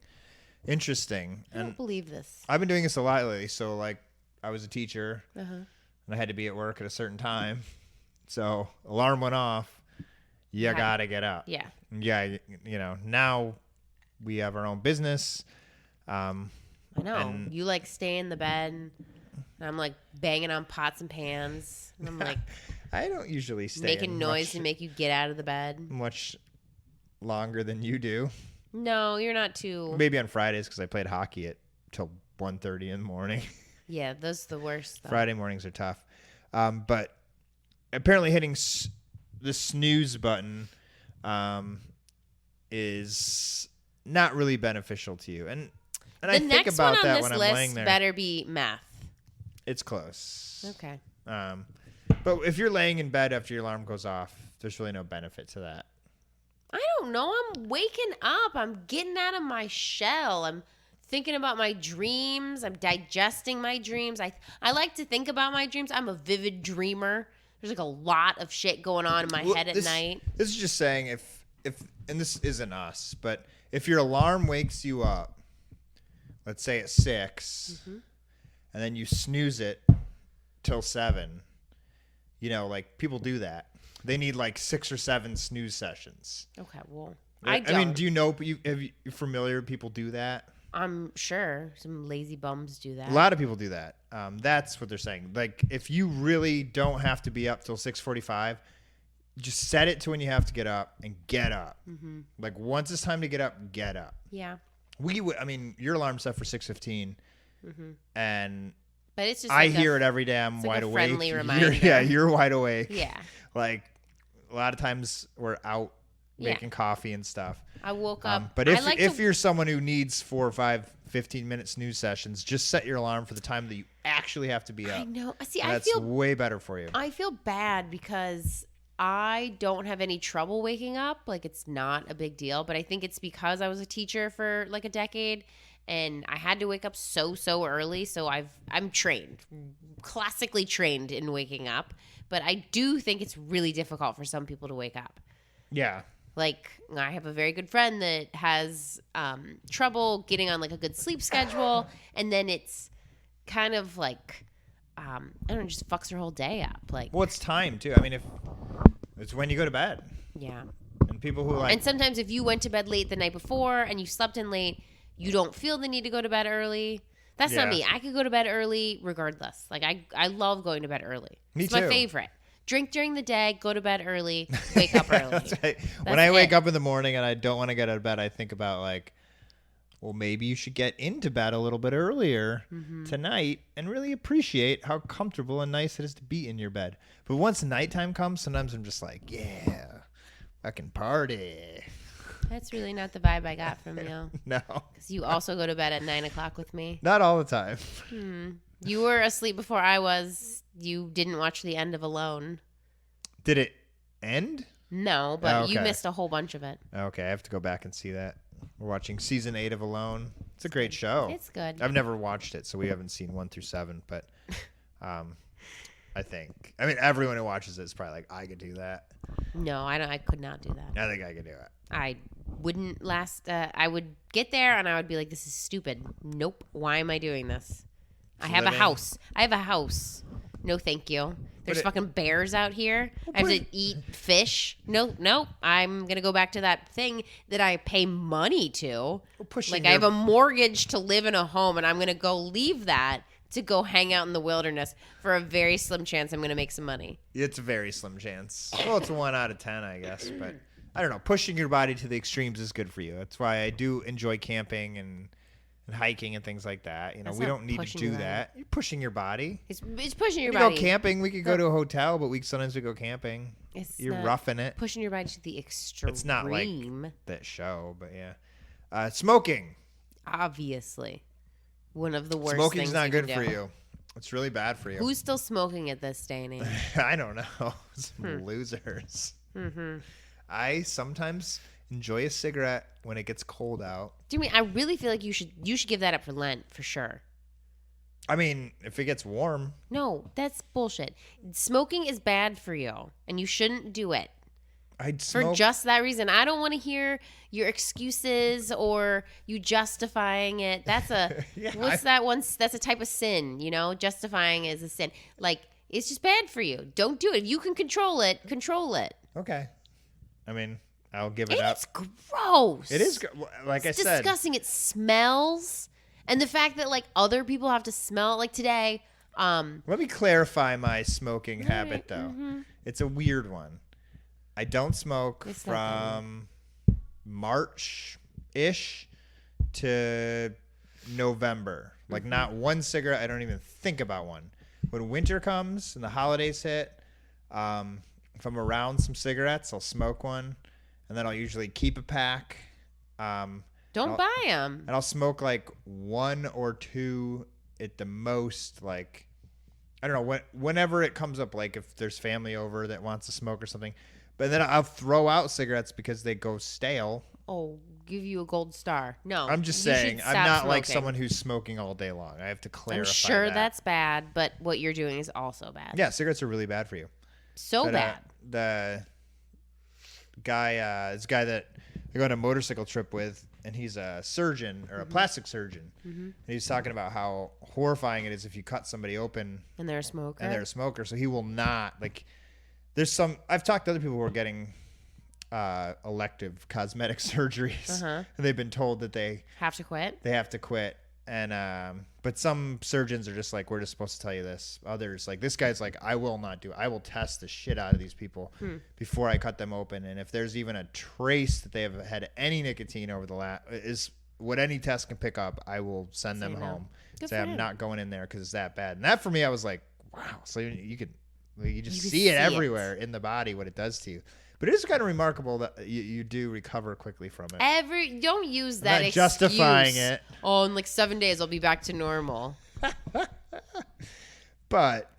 interesting. I don't believe this. I've been doing this a lot lately. So, like, I was a teacher Uh-huh. and I had to be at work at a certain time. So, alarm went off. You got to get up. Yeah. Yeah, now we have our own business. I know. And- You, like, stay in the bed, and I'm, like, banging on pots and pans. And I'm, like, I don't usually stay making in noise to make you get out of the bed. much longer than you do. No, you're not too. Maybe on Fridays because I played hockey till 1:30 in the morning. Yeah, those are the worst, though. Friday mornings are tough. But apparently hitting the snooze button is not really beneficial to you. And The I think next about one on that this when I'm laying list there. better be meth. It's close. Okay. But if you're laying in bed after your alarm goes off, there's really no benefit to that. I don't know. I'm waking up. I'm getting out of my shell. I'm thinking about my dreams. I'm digesting my dreams. I like to think about my dreams. I'm a vivid dreamer. There's like a lot of shit going on in my head at night. This is just saying if and this isn't us, but if your alarm wakes you up, let's say at 6, and then you snooze it till 7, like people do that. They need like 6 or 7 snooze sessions. Okay, well, I don't. I mean, do you know? You familiar? People do that. I'm sure some lazy bums do that. A lot of people do that. That's what they're saying. Like, if you really don't have to be up till 6:45, just set it to when you have to get up and get up. Mm-hmm. Like, once it's time to get up, get up. Yeah. Your alarm's set for 6:15, and But it's just I like hear it every day. I'm it's like wide a awake. friendly reminder. You're wide awake. Yeah. Like, a lot of times we're out making coffee and stuff. I woke up. But I like if to, you're someone who needs 4 or 5 15-minute snooze sessions, just set your alarm for the time that you actually have to be up. I know. See, And I that's feel way better for you. I feel bad because I don't have any trouble waking up. Like, it's not a big deal, but I think it's because I was a teacher for like a decade and I had to wake up so early. So I'm trained, classically trained in waking up, but I do think it's really difficult for some people to wake up. Yeah. Like, I have a very good friend that has trouble getting on like a good sleep schedule, and then it's kind of like I don't know, just fucks her whole day up. Like, Well, it's time too. I mean, if it's when you go to bed, yeah. and people who like And sometimes if you went to bed late the night before and you slept in late, you don't feel the need to go to bed early. That's not Yeah. me. I could go to bed early regardless. Like I love going to bed early. Me it's too. my favorite. Drink during the day, go to bed early, wake up early. That's right. When That's I wake it. up in the morning and I don't want to get out of bed, I think about like, well, maybe you should get into bed a little bit earlier tonight and really appreciate how comfortable and nice it is to be in your bed. But once nighttime comes, sometimes I'm just like, yeah, fucking party. That's really not the vibe I got from you. No, Because you also go to bed at 9 o'clock with me. not all the time. You were asleep before I was. You didn't watch the end of Alone. Did it end? No, but you Okay. missed a whole bunch of it. Okay, I have to go back and see that. We're watching season 8 of Alone. It's a great show. It's good. I've never watched it, so we haven't seen 1 through 7. But I think, I mean, everyone who watches it is probably like, I could do that. No, I don't. I could not do that. I think I could do it. I wouldn't last. I would get there and I would be like, "This is stupid. Nope. Why am I doing this? I have a Living. house. I have a house. No, thank you. There's it- fucking bears out here. I have to eat fish. No. I'm gonna go back to that thing that I pay money to. pushing Like I have a mortgage to live in a home, and I'm gonna go leave that to go hang out in the wilderness for a very slim chance I'm gonna make some money. It's a very slim chance. Well, it's a 1 out of 10, I guess. But I don't know. Pushing your body to the extremes is good for you. That's why I do enjoy camping and hiking and things like that. You know, That's we not don't need to pushing do your body. that. You're pushing your body. It's pushing your We body. go camping. We could go to a hotel, but sometimes we go camping. It's You're not roughing it. pushing your body to the extreme. It's not like that show, but yeah. Smoking. Obviously, one of the worst. Smoking's things not you good can for do. you. It's really bad for you. Who's still smoking at this day and age? I don't know. Some losers. I sometimes enjoy a cigarette when it gets cold out. Jimmy, I really feel like you should give that up for Lent for sure. I mean, if it gets warm, No, that's bullshit. Smoking is bad for you, and you shouldn't do it I'd for smoke. just that reason. I don't want to hear your excuses or you justifying it. That's a Yeah, what's that one? That's a type of sin, you know. Justifying is a sin. Like it's just bad for you. Don't do it. If you can control it, control it. Okay. I mean, I'll give it And up. it's gross. It is, like It's I said. disgusting. It smells, and the fact that like other people have to smell it. Like today, Let me clarify my smoking habit, though. It's a weird one. I don't smoke It's not from March-ish to November. Like, not one cigarette. I don't even think about one. When winter comes and the holidays hit, if I'm around some cigarettes, I'll smoke one. And then I'll usually keep a pack. don't I'll- buy them. And I'll smoke like 1 or 2 at the most. Like, I don't know, whenever it comes up, like if there's family over that wants to smoke or something. But then I'll throw out cigarettes because they go stale. Oh, give you a gold star. No, I'm just you should saying, I'm stop not like smoking. someone who's smoking all day long. I have to clarify I'm sure that. that's bad, but what you're doing is also bad. Yeah, cigarettes are really bad for you. So But, bad. The guy, this guy that I go on a motorcycle trip with, and he's a surgeon or a plastic surgeon. And he's talking about how horrifying it is if you cut somebody open And they're a smoker. and they're a smoker. So he will not, like, I've talked to other people who are getting elective cosmetic surgeries, and they've been told that they have to quit. have to quit. And but some surgeons are just like, we're just supposed to tell you this. Others, like this guy's like, I will not do it. I will test the shit out of these people before I cut them open. And if there's even a trace that they have had any nicotine over the is what any test can pick up, I will send them no. home. Good Say for I'm him. not going in there because it's that bad. And that for me, I was like, wow. So you could, you just You could see it see it. everywhere in the body what it does to you. But it is kind of remarkable that you do recover quickly from it. Don't use I'm that not excuse. justifying it. Oh, in like 7 days I'll be back to normal. But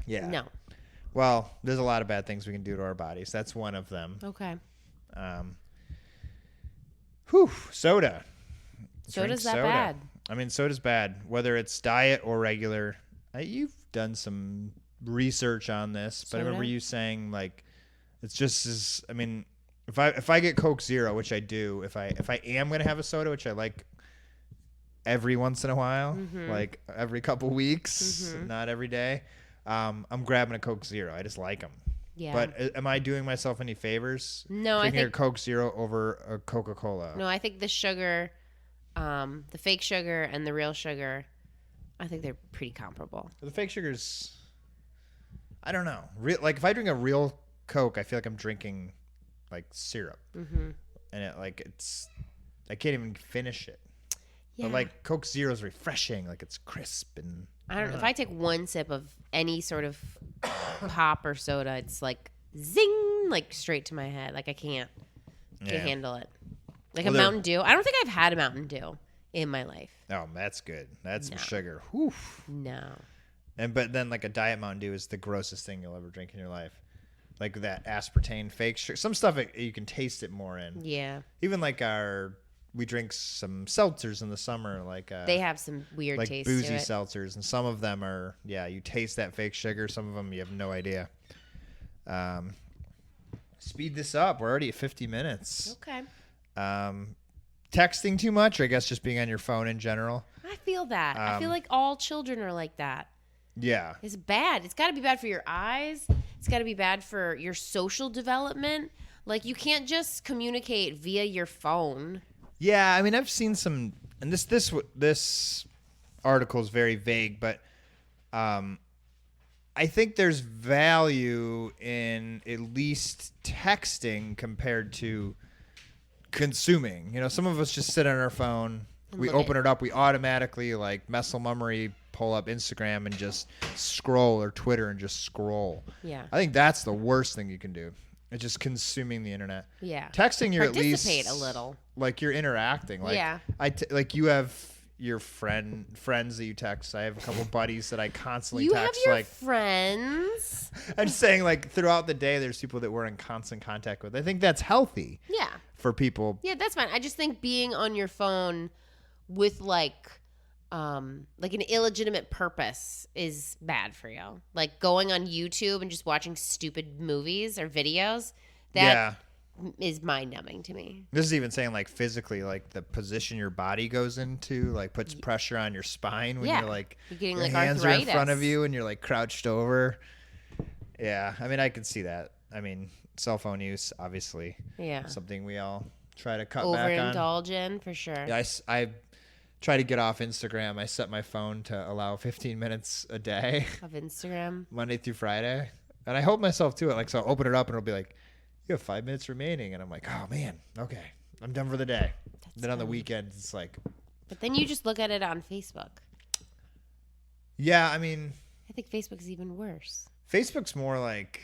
yeah. No. Well, there's a lot of bad things we can do to our bodies. That's one of them. Okay. Soda. Soda's Drink that soda. bad. I mean, soda's bad, whether it's diet or regular. You've done some research on this, but I remember Soda? you saying like it's just as. I mean, if I get Coke Zero, which I do, if I am gonna have a soda, which I like every once in a while, like every couple weeks, not every day, I'm grabbing a Coke Zero. I just like them. Yeah. But am I doing myself any favors? No, I drinking think a Coke Zero over a Coca-Cola. no, I think the sugar The fake sugar and the real sugar, I think they're pretty comparable. The fake sugars, I don't know. Like if I drink a real Coke, I feel like I'm drinking like syrup, and I can't even finish it. Yeah. But like Coke Zero is refreshing, like it's crisp and. I don't know. If I take one sip of any sort of pop or soda, it's like zing, like straight to my head. Like I can't handle it. Like a Mountain Dew. I don't think I've had a Mountain Dew in my life. Oh, that's good. That's some sugar. Whew. No. But then like a Diet Mountain Dew is the grossest thing you'll ever drink in your life. Like that aspartame fake sugar. Some stuff you can taste it more in. Yeah. Even like we drink some seltzers in the summer. Like they have some weird like taste boozy to it. seltzers, and some of them are you taste that fake sugar. Some of them you have no idea. Speed this up. We're already at 50 minutes. Okay. Texting too much, or I guess just being on your phone in general. I feel that. I feel like all children are like that. Yeah. It's bad. It's got to be bad for your eyes. It's got to be bad for your social development. Like you can't just communicate via your phone. Yeah, I mean I've seen some, and this article is very vague, but I think there's value in at least texting compared to consuming. You know, some of us just sit on our phone, we open it up, we automatically like muscle memory pull up Instagram and just scroll, or Twitter and just scroll. Yeah. I think that's the worst thing you can do. It's just consuming the internet. Yeah. Texting, you're at least participate a little. Like you're interacting. Like yeah. Like you have your friends that you text. I have a couple buddies that I constantly you text. Have your like friends. I'm just saying, like throughout the day, there's people that we're in constant contact with. I think that's healthy. Yeah. For people. Yeah, that's fine. I just think being on your phone with like an illegitimate purpose is bad for you. Like going on YouTube and just watching stupid movies or videos. That is mind-numbing to me. This is even saying like physically, like the position your body goes into, like puts pressure on your spine when you're like you're getting your like hands arthritis. are in front of you and you're like crouched over. Yeah, I mean I can see that. I mean cell phone use, obviously. Yeah. Something we all try to cut back on. Overindulge in for sure. Yeah, I try to get off Instagram. I set my phone to allow 15 minutes a day. Of Instagram. Monday through Friday. And I hold myself to it. Like, so I'll open it up and it'll be like, you have 5 minutes remaining. And I'm like, oh man, okay. I'm done for the day. Then on the weekends, it's like. But then you just look at it on Facebook. Yeah, I mean. I think Facebook's even worse. Facebook's more like,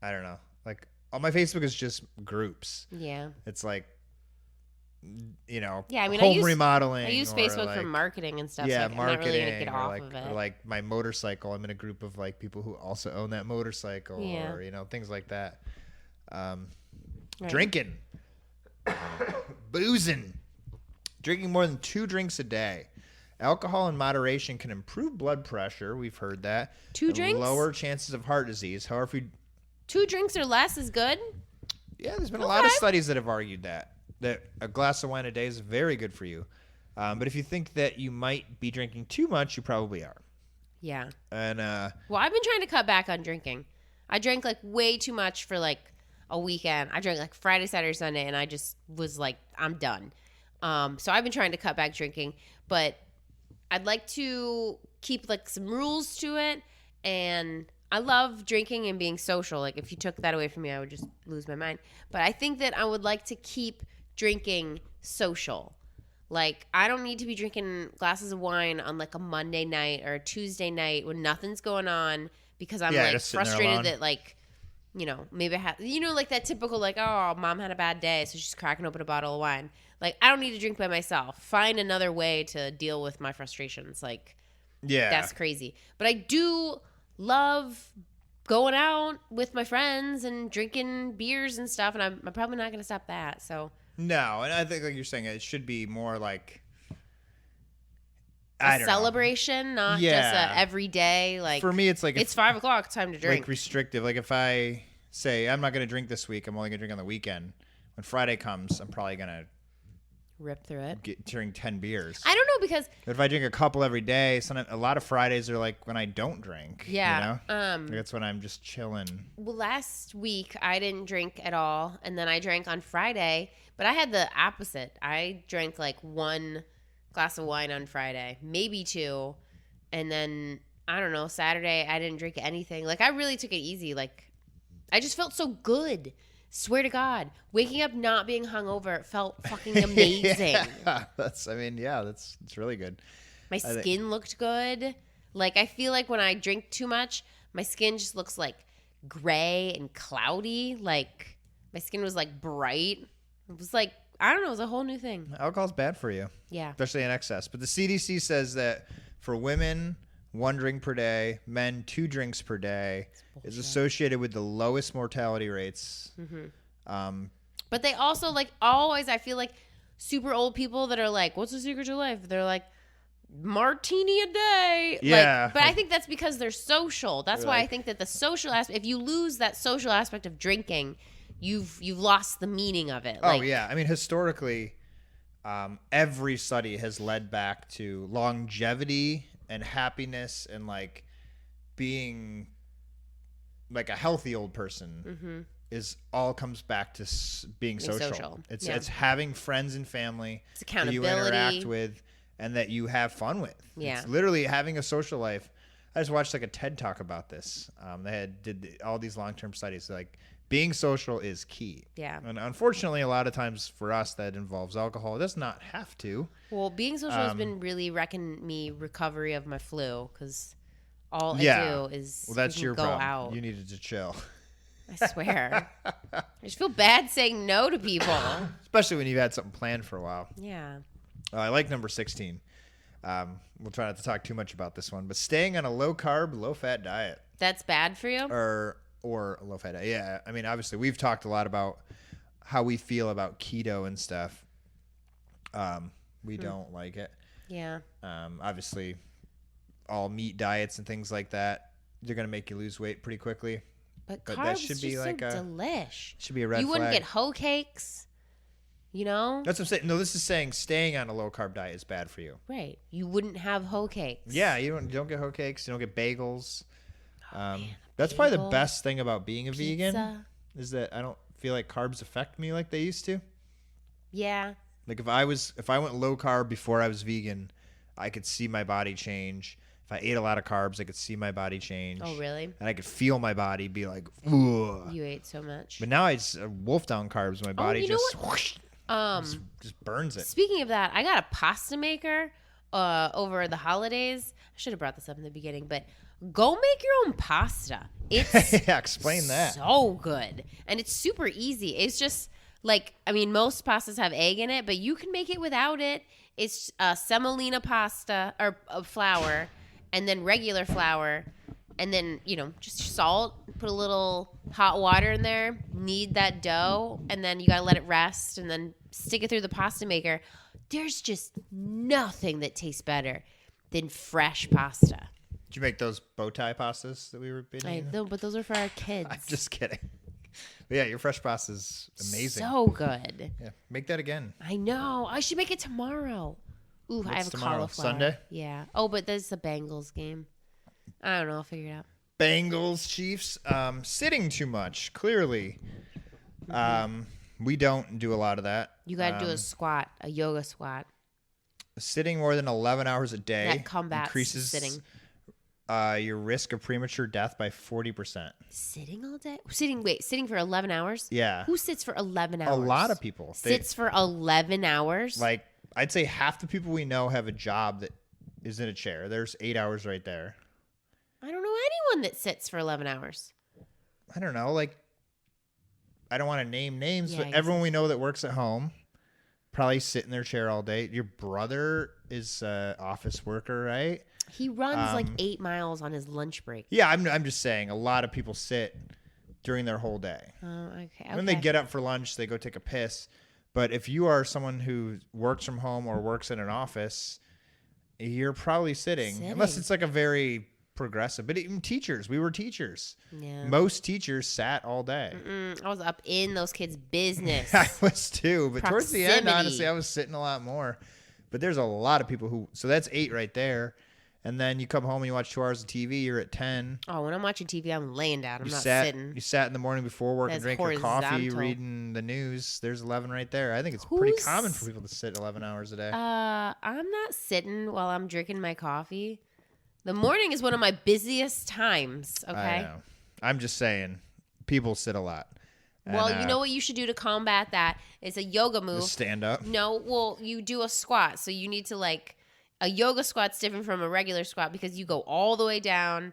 I don't know. Like, all my Facebook is just groups. Yeah. It's like, you know, home remodeling. I use Facebook for marketing and stuff. Yeah, so marketing. I'm not really gonna get off like, of it. Or like my motorcycle. I'm in a group of like people who also own that motorcycle, or things like that. Drinking, boozing, drinking more than 2 drinks a day. Alcohol in moderation can improve blood pressure. We've heard that. 2 drinks? Lower chances of heart disease. However, if you 2 drinks or less is good. Yeah, there's been a lot of studies that have argued that a glass of wine a day is very good for you. But if you think that you might be drinking too much, you probably are. Yeah. And well, I've been trying to cut back on drinking. I drank like way too much for like a weekend. I drank like Friday, Saturday, Sunday, and I just was like, I'm done. So I've been trying to cut back drinking, but I'd like to keep like some rules to it. And I love drinking and being social. Like if you took that away from me, I would just lose my mind. But I think that I would like to keep drinking social. Like I don't need to be drinking glasses of wine on like a Monday night or a Tuesday night when nothing's going on because I'm like frustrated that like, maybe I have, like that typical like, oh, mom had a bad day, so she's cracking open a bottle of wine. Like I don't need to drink by myself. Find another way to deal with my frustrations. Like, yeah, that's crazy. But I do love going out with my friends and drinking beers and stuff, and I'm probably not going to stop that. So no, and I think like you're saying, it should be more like a celebration, not just a everyday. Like for me, it's like it's 5 o'clock, time to drink. Like restrictive. Like if I say I'm not going to drink this week, I'm only going to drink on the weekend. When Friday comes, I'm probably going to Rip through it. Drink 10 beers. I don't know because But if I drink a couple every day, sometimes a lot of Fridays are like when I don't drink. yeah, You know? That's when I'm just chilling. well, last week I didn't drink at all, and then I drank on Friday, but I had the opposite. I drank like 1 glass of wine on Friday, maybe 2, and then I don't know, Saturday I didn't drink anything. Like I really took it easy. Like I just felt so good. Swear to God, waking up not being hungover felt fucking amazing. It's really good. My skin looked good. Like I feel like when I drink too much, my skin just looks like gray and cloudy. Like my skin was like bright. It was like, I don't know, it was a whole new thing. Alcohol's bad for you. Yeah. Especially in excess. But the CDC says that for women, 1 drink per day, men 2 drinks per day is associated with the lowest mortality rates. Mm-hmm. But they also like always, I feel like super old people that are like, what's the secret to life? They're like, martini a day. Yeah. Like, but I think that's because they're social. That's why I Like- think that the social aspect, if you lose that social aspect of drinking, you've lost the meaning of it. Like, Oh, yeah. I mean, historically, every study has led back to longevity and happiness and like being like a healthy old person Mm-hmm. is all comes back to being social. Yeah. It's having friends and family It's that you accountability. interact with and that you have fun with. Yeah. It's literally having a social life. I just watched like a TED talk about this. They did all these long-term studies. Like being social is key. Yeah. And unfortunately, a lot of times for us that involves alcohol. It does not have to. Well, being social has been really wrecking me recovery of my flu because all I Yeah. do is Well, that's freaking your go problem. out. You needed to chill. I swear. I just feel bad saying no to people. Especially when you've had something planned for a while. Yeah. I like number 16. We'll try not to talk too much about this one, but staying on a low-carb, low-fat diet. That's bad for you? Or low-fat diet. Yeah, I mean, obviously, we've talked a lot about how we feel about keto and stuff. We don't like it. Yeah. Obviously, all meat diets and things like that, they're going to make you lose weight pretty quickly. But But carbs that should just be so like a- delish. Should be a red You wouldn't flag. get hoe cakes, you know? That's what I'm saying. No, this is saying staying on a low-carb diet is bad for you. Right. You wouldn't have hoe cakes. Yeah, you don't get hoe cakes. You don't get bagels. That's probably the bagel, best thing about being a vegan Pizza. is that I don't feel like carbs affect me like they used to. Yeah. Like if I went low carb before I was vegan, I could see my body change. If I ate a lot of carbs, I could see my body change. Oh, really? And I could feel my body be like, ugh. You ate so much. But now I just wolf down carbs. My body you know just whoosh, just burns it. Speaking of that, I got a pasta maker over the holidays. I should have brought this up in the beginning, but go make your own pasta. It's Yeah, explain that. so good. And it's super easy. It's just like, I mean, most pastas have egg in it, but you can make it without it. It's semolina pasta or flour and then regular flour. And then, just salt, put a little hot water in there, knead that dough, and then you got to let it rest and then stick it through the pasta maker. There's just nothing that tastes better than fresh pasta. Did you make those bow tie pastas that we were eating? But those are for our kids. I'm just kidding. But yeah, your fresh pasta is amazing. So good. Yeah, make that again. I know. I should make it tomorrow. Ooh, I What's have a tomorrow? cauliflower. Sunday? Yeah. Oh, but there's the Bengals game. I don't know. I'll figure it out. Bengals, Chiefs, sitting too much, clearly. We don't do a lot of that. You got to do a squat, a yoga squat. Sitting more than 11 hours a day That combats increases sitting. Your risk of premature death by 40%. Sitting all day? Sitting for 11 hours? Yeah. Who sits for 11 hours? A lot of people. Sits for 11 hours? Like, I'd say half the people we know have a job that is in a chair. There's 8 hours right there. I don't know anyone that sits for 11 hours. I don't know. Like, I don't want to name names, Yeah, I but guess everyone we know that works at home probably sit in their chair all day. Your brother is an office worker, right? He runs like 8 miles on his lunch break. Yeah, I'm just saying a lot of people sit during their whole day. Oh, okay. When they get up for lunch, they go take a piss. But if you are someone who works from home or works in an office, you're probably sitting. Unless it's like a very progressive. But even teachers, we were teachers. Yeah. Most teachers sat all day. I was up in those kids' business. I was too. But towards the end, Proximity. honestly, I was sitting a lot more. But there's a lot of people who, so that's 8 right there. And then you come home and you watch 2 hours of TV, you're at 10. Oh, when I'm watching TV, I'm laying down. I'm not sat, sitting. You sat in the morning before work That's and drank your coffee, horizontal. reading the news. There's 11 right there. I think it's pretty Who's- common for people to sit 11 hours a day. I'm not sitting while I'm drinking my coffee. The morning is one of my busiest times. I Okay. know. I'm just saying, people sit a lot. Well, And, you know what you should do to combat that? It's a yoga move. just stand up. No, well, you do a squat. So you need to a yoga squat's different from a regular squat because you go all the way down,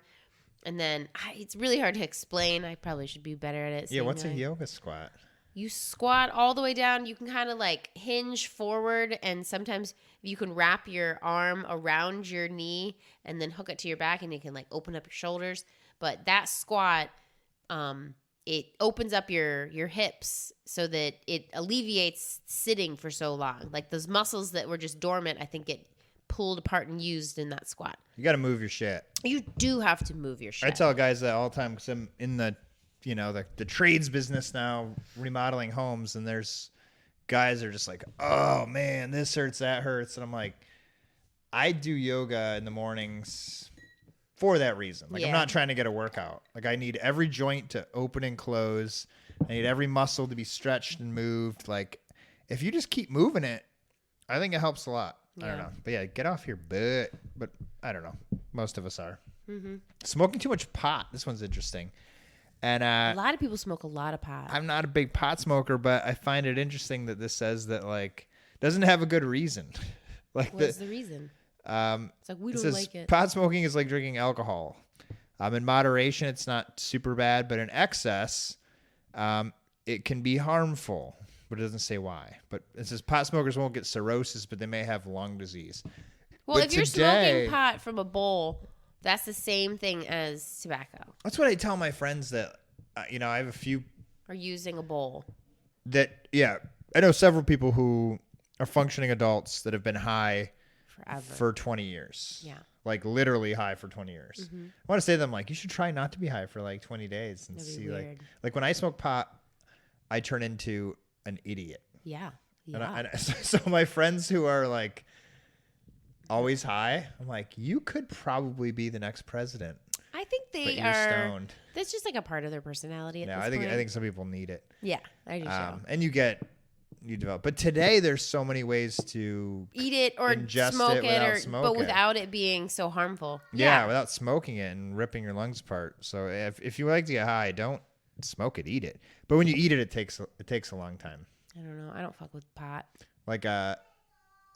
and then it's really hard to explain. I probably should be better at it. Yeah, saying what's a that. yoga squat? You squat all the way down. You can kind of hinge forward, and sometimes you can wrap your arm around your knee and then hook it to your back, and you can open up your shoulders. But that squat, it opens up your hips so that it alleviates sitting for so long. Like those muscles that were just dormant, I think get pulled apart and used in that squat. You got to move your shit. You do have to move your shit. I tell guys that all the time because I'm in the, the trades business now, remodeling homes, and there's guys that are just like, oh man, this hurts, that hurts, and I'm like, I do yoga in the mornings for that reason. I'm Yeah. not trying to get a workout. I need every joint to open and close. I need every muscle to be stretched and moved. If you just keep moving it, I think it helps a lot. I don't Yeah. know. But yeah, get off your butt. But I don't know. Most of us are. Mm-hmm. Smoking too much pot. This one's interesting. And A lot of people smoke a lot of pot. I'm not a big pot smoker, but I find it interesting that this says that doesn't have a good reason. What's the reason? It's we It don't says like it. pot smoking is like drinking alcohol. In moderation, it's not super bad, but in excess, it can be harmful. But it doesn't say why. But it says pot smokers won't get cirrhosis, but they may have lung disease. Well, But if you're today- smoking pot from a bowl, that's the same thing as tobacco That's what I tell my friends that, I have a few or using a bowl. that, yeah, I know several people who are functioning adults that have been high Forever. for 20 years. Yeah. Literally high for 20 years. I want to say to them, you should try not to be high for 20 days and That'd be see, weird. when I smoke pot, I turn into an idiot. Yeah. And so my friends who are always high, I'm like, you could probably be the next president, I think but they you're are. stoned. That's just a part of their personality. At No, this I point. think some people need it. Yeah, I do too. And you develop. But today there's so many ways to Eat it or ingest smoke it it, without but smoking. without it being so harmful. yeah, without smoking it and ripping your lungs apart. So if you like to get high, don't smoke it, eat it. But when you eat it, it takes a long time. I don't know. I don't fuck with pot.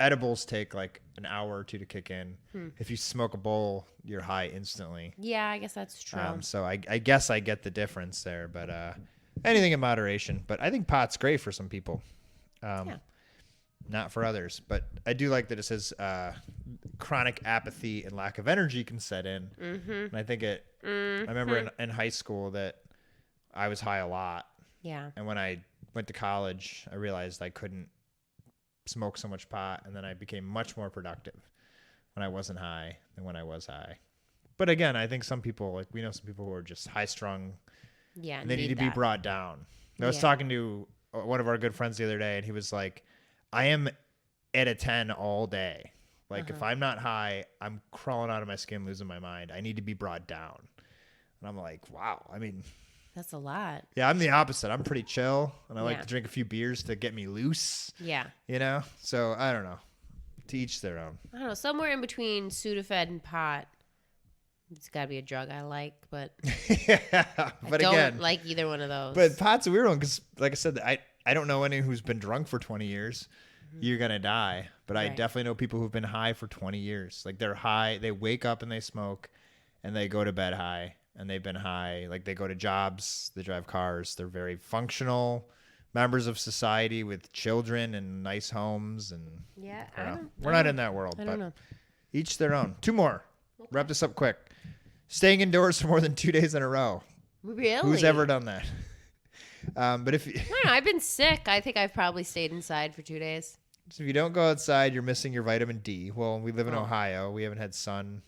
Edibles take an hour or two to kick in. If you smoke a bowl, you're high instantly. Yeah, I guess that's true. So I guess I get the difference there, but anything in moderation. But I think pot's great for some people, not for others. But I do like that it says chronic apathy and lack of energy can set in. And I think I remember in high school that I was high a lot. Yeah. And when I went to college, I realized I couldn't smoke so much pot, and then I became much more productive when I wasn't high than when I was high. But again, I think some people, we know some people who are just high strung, Yeah. and they need to be that. brought down. I was Yeah. talking to one of our good friends the other day, and he was like, I am at a 10 all day. If I'm not high, I'm crawling out of my skin, losing my mind. I need to be brought down. And I'm like, wow. I mean, That's a lot. yeah, I'm the opposite. I'm pretty chill, and I like Yeah. to drink a few beers to get me loose, Yeah. So I don't know. To each their own. I don't know. Somewhere in between Sudafed and pot. It's got to be a drug I like, but Yeah, but I don't again, like either one of those. but pot's a weird one because, like I said, I don't know anyone who's been drunk for 20 years. You're gonna die. But I Right. definitely know people who've been high for 20 years. They're high, they wake up and they smoke, and they go to bed high, and they've been high. They go to jobs, they drive cars. They're very functional members of society with children and nice homes. And yeah, I I don't know. don't, We're not in that world, I but don't know. each their own. 2 more. Wrap this up quick. Staying indoors for more than 2 days in a row. Really? Who's ever done that? But if I don't know. I've been sick. I think I've probably stayed inside for 2 days. you don't go outside, you're missing your vitamin D. Well, we live in Oh. Ohio. We haven't had sun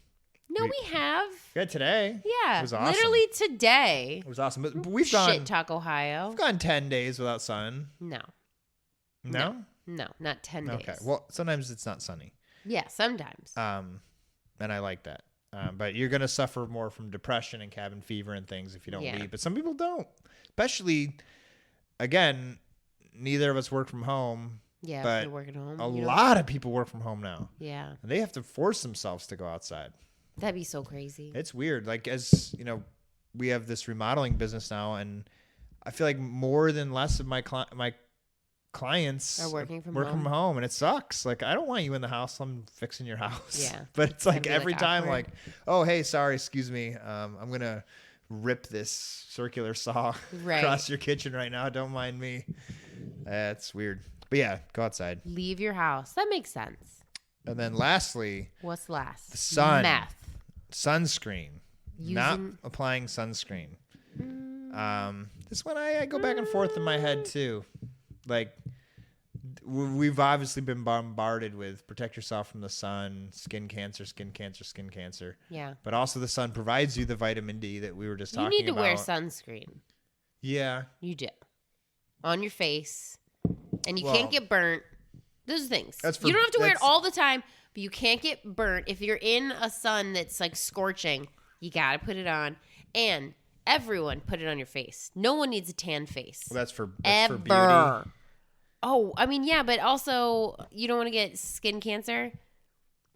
No, we have. Yeah, today. Yeah. It was awesome. Literally today. It was awesome. But we've Shit Talk, Ohio. We've gone 10 days without sun. No. No? No, not 10 days. Okay. Well, sometimes it's not sunny. Yeah, sometimes. And I like that. But you're going to suffer more from depression and cabin fever and things if you don't leave. But some people don't. Especially, again, neither of us work from home. Yeah, but if you work at home. A lot of people work from home now. Yeah. And they have to force themselves to go outside. That'd be so crazy. It's weird. Like, as you know, we have this remodeling business now, and I feel like more than less of my clients are working from home, and it sucks. Like, I don't want you in the house. I'm fixing your house. Yeah. But it's like every time, awkward. like, oh, hey, sorry, excuse me. I'm going to rip this circular saw across your kitchen right now. Don't mind me. That's weird. But yeah, go outside. Leave your house. That makes sense. And then lastly, what's last? The sun. Meth. Sunscreen. Not applying sunscreen. This one I go back and forth in my head too. Like, we've obviously been bombarded with protect yourself from the sun, skin cancer. Yeah. But also the sun provides you the vitamin D that we were just talking about. You need to wear sunscreen. Yeah. You do. On your face. And you can't get burnt. Those things. You don't have to wear it all the time, but you can't get burnt. If you're in a sun that's like scorching, you got to put it on. And everyone put it on your face. No one needs a tan face. Well, that's for beauty. Oh, I mean, yeah, but also you don't want to get skin cancer.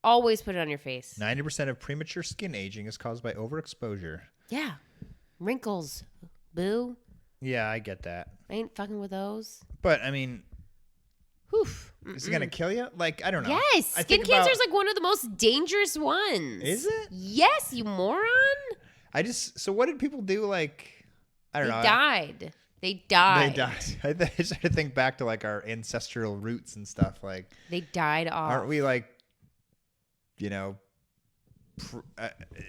Always put it on your face. 90% of premature skin aging is caused by overexposure. Yeah. Wrinkles. Boo. Yeah, I get that. I ain't fucking with those. But, I mean, is it going to kill you? Like, I don't know. Yes. Skin cancer is like one of the most dangerous ones. Is it? Yes, you moron. So what did people do? Like, I don't know. They died. I started to think back to like our ancestral roots and stuff. Like, they died off. Aren't we like, you know,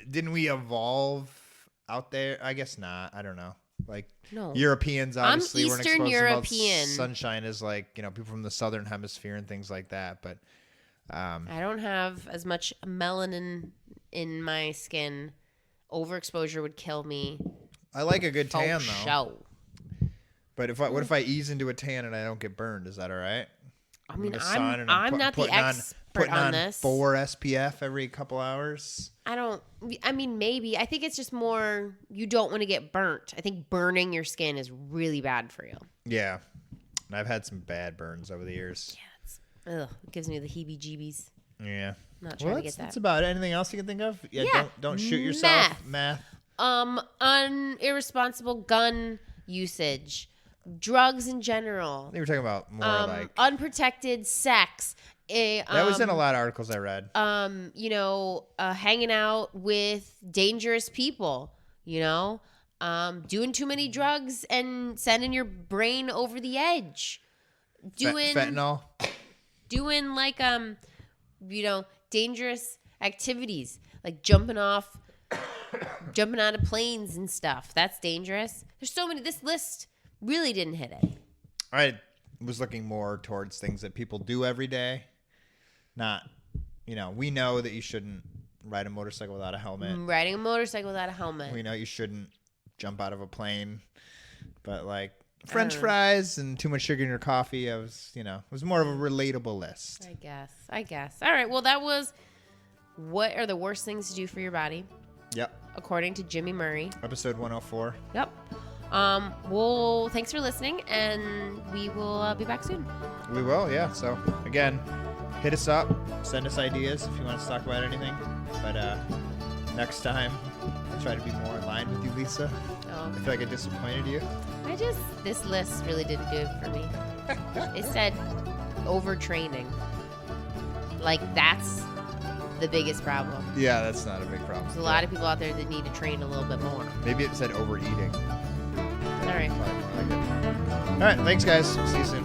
didn't we evolve out there? I guess not. I don't know. Like, no. Europeans obviously weren't exposed to sunshine as like, you know, people from the southern hemisphere and things like that. But I don't have as much melanin in my skin. Overexposure would kill me. I like a good tan though. Show. But what if I ease into a tan and I don't get burned? Is that all right? I mean, I'm not the expert on this. 4 SPF every couple hours. I mean, maybe. I think it's just more you don't want to get burnt. I think burning your skin is really bad for you. Yeah. And I've had some bad burns over the years. Yeah, it gives me the heebie-jeebies. Yeah. Not trying to get that. That's about it. Anything else you can think of? Yeah. Don't shoot yourself. Math. Irresponsible gun usage. Drugs in general. They were talking about more like unprotected sex. That was in a lot of articles I read. Hanging out with dangerous people. Doing too many drugs and sending your brain over the edge. Fentanyl. Doing like dangerous activities like jumping out of planes and stuff. That's dangerous. There's so many. This list really didn't hit it. I was looking more towards things that people do every day. Not, we know that you shouldn't ride a motorcycle without a helmet. Riding a motorcycle without a helmet. We know you shouldn't jump out of a plane. But like French fries and too much sugar in your coffee, it was more of a relatable list. I guess. All right. Well, that was what are the worst things to do for your body. Yep. According to Jimmy Murray. Episode 104. Yep. Well, thanks for listening, and we will be back soon. We will, yeah. So, again, hit us up. Send us ideas if you want us to talk about anything. But next time, I'll try to be more in line with you, Lisa. Oh. I feel like I disappointed you. This list really didn't do it for me. It said overtraining. Like, that's the biggest problem. Yeah, that's not a big problem. There's a lot of people out there that need to train a little bit more. Maybe it said overeating. All right. All right, thanks, guys. See you soon.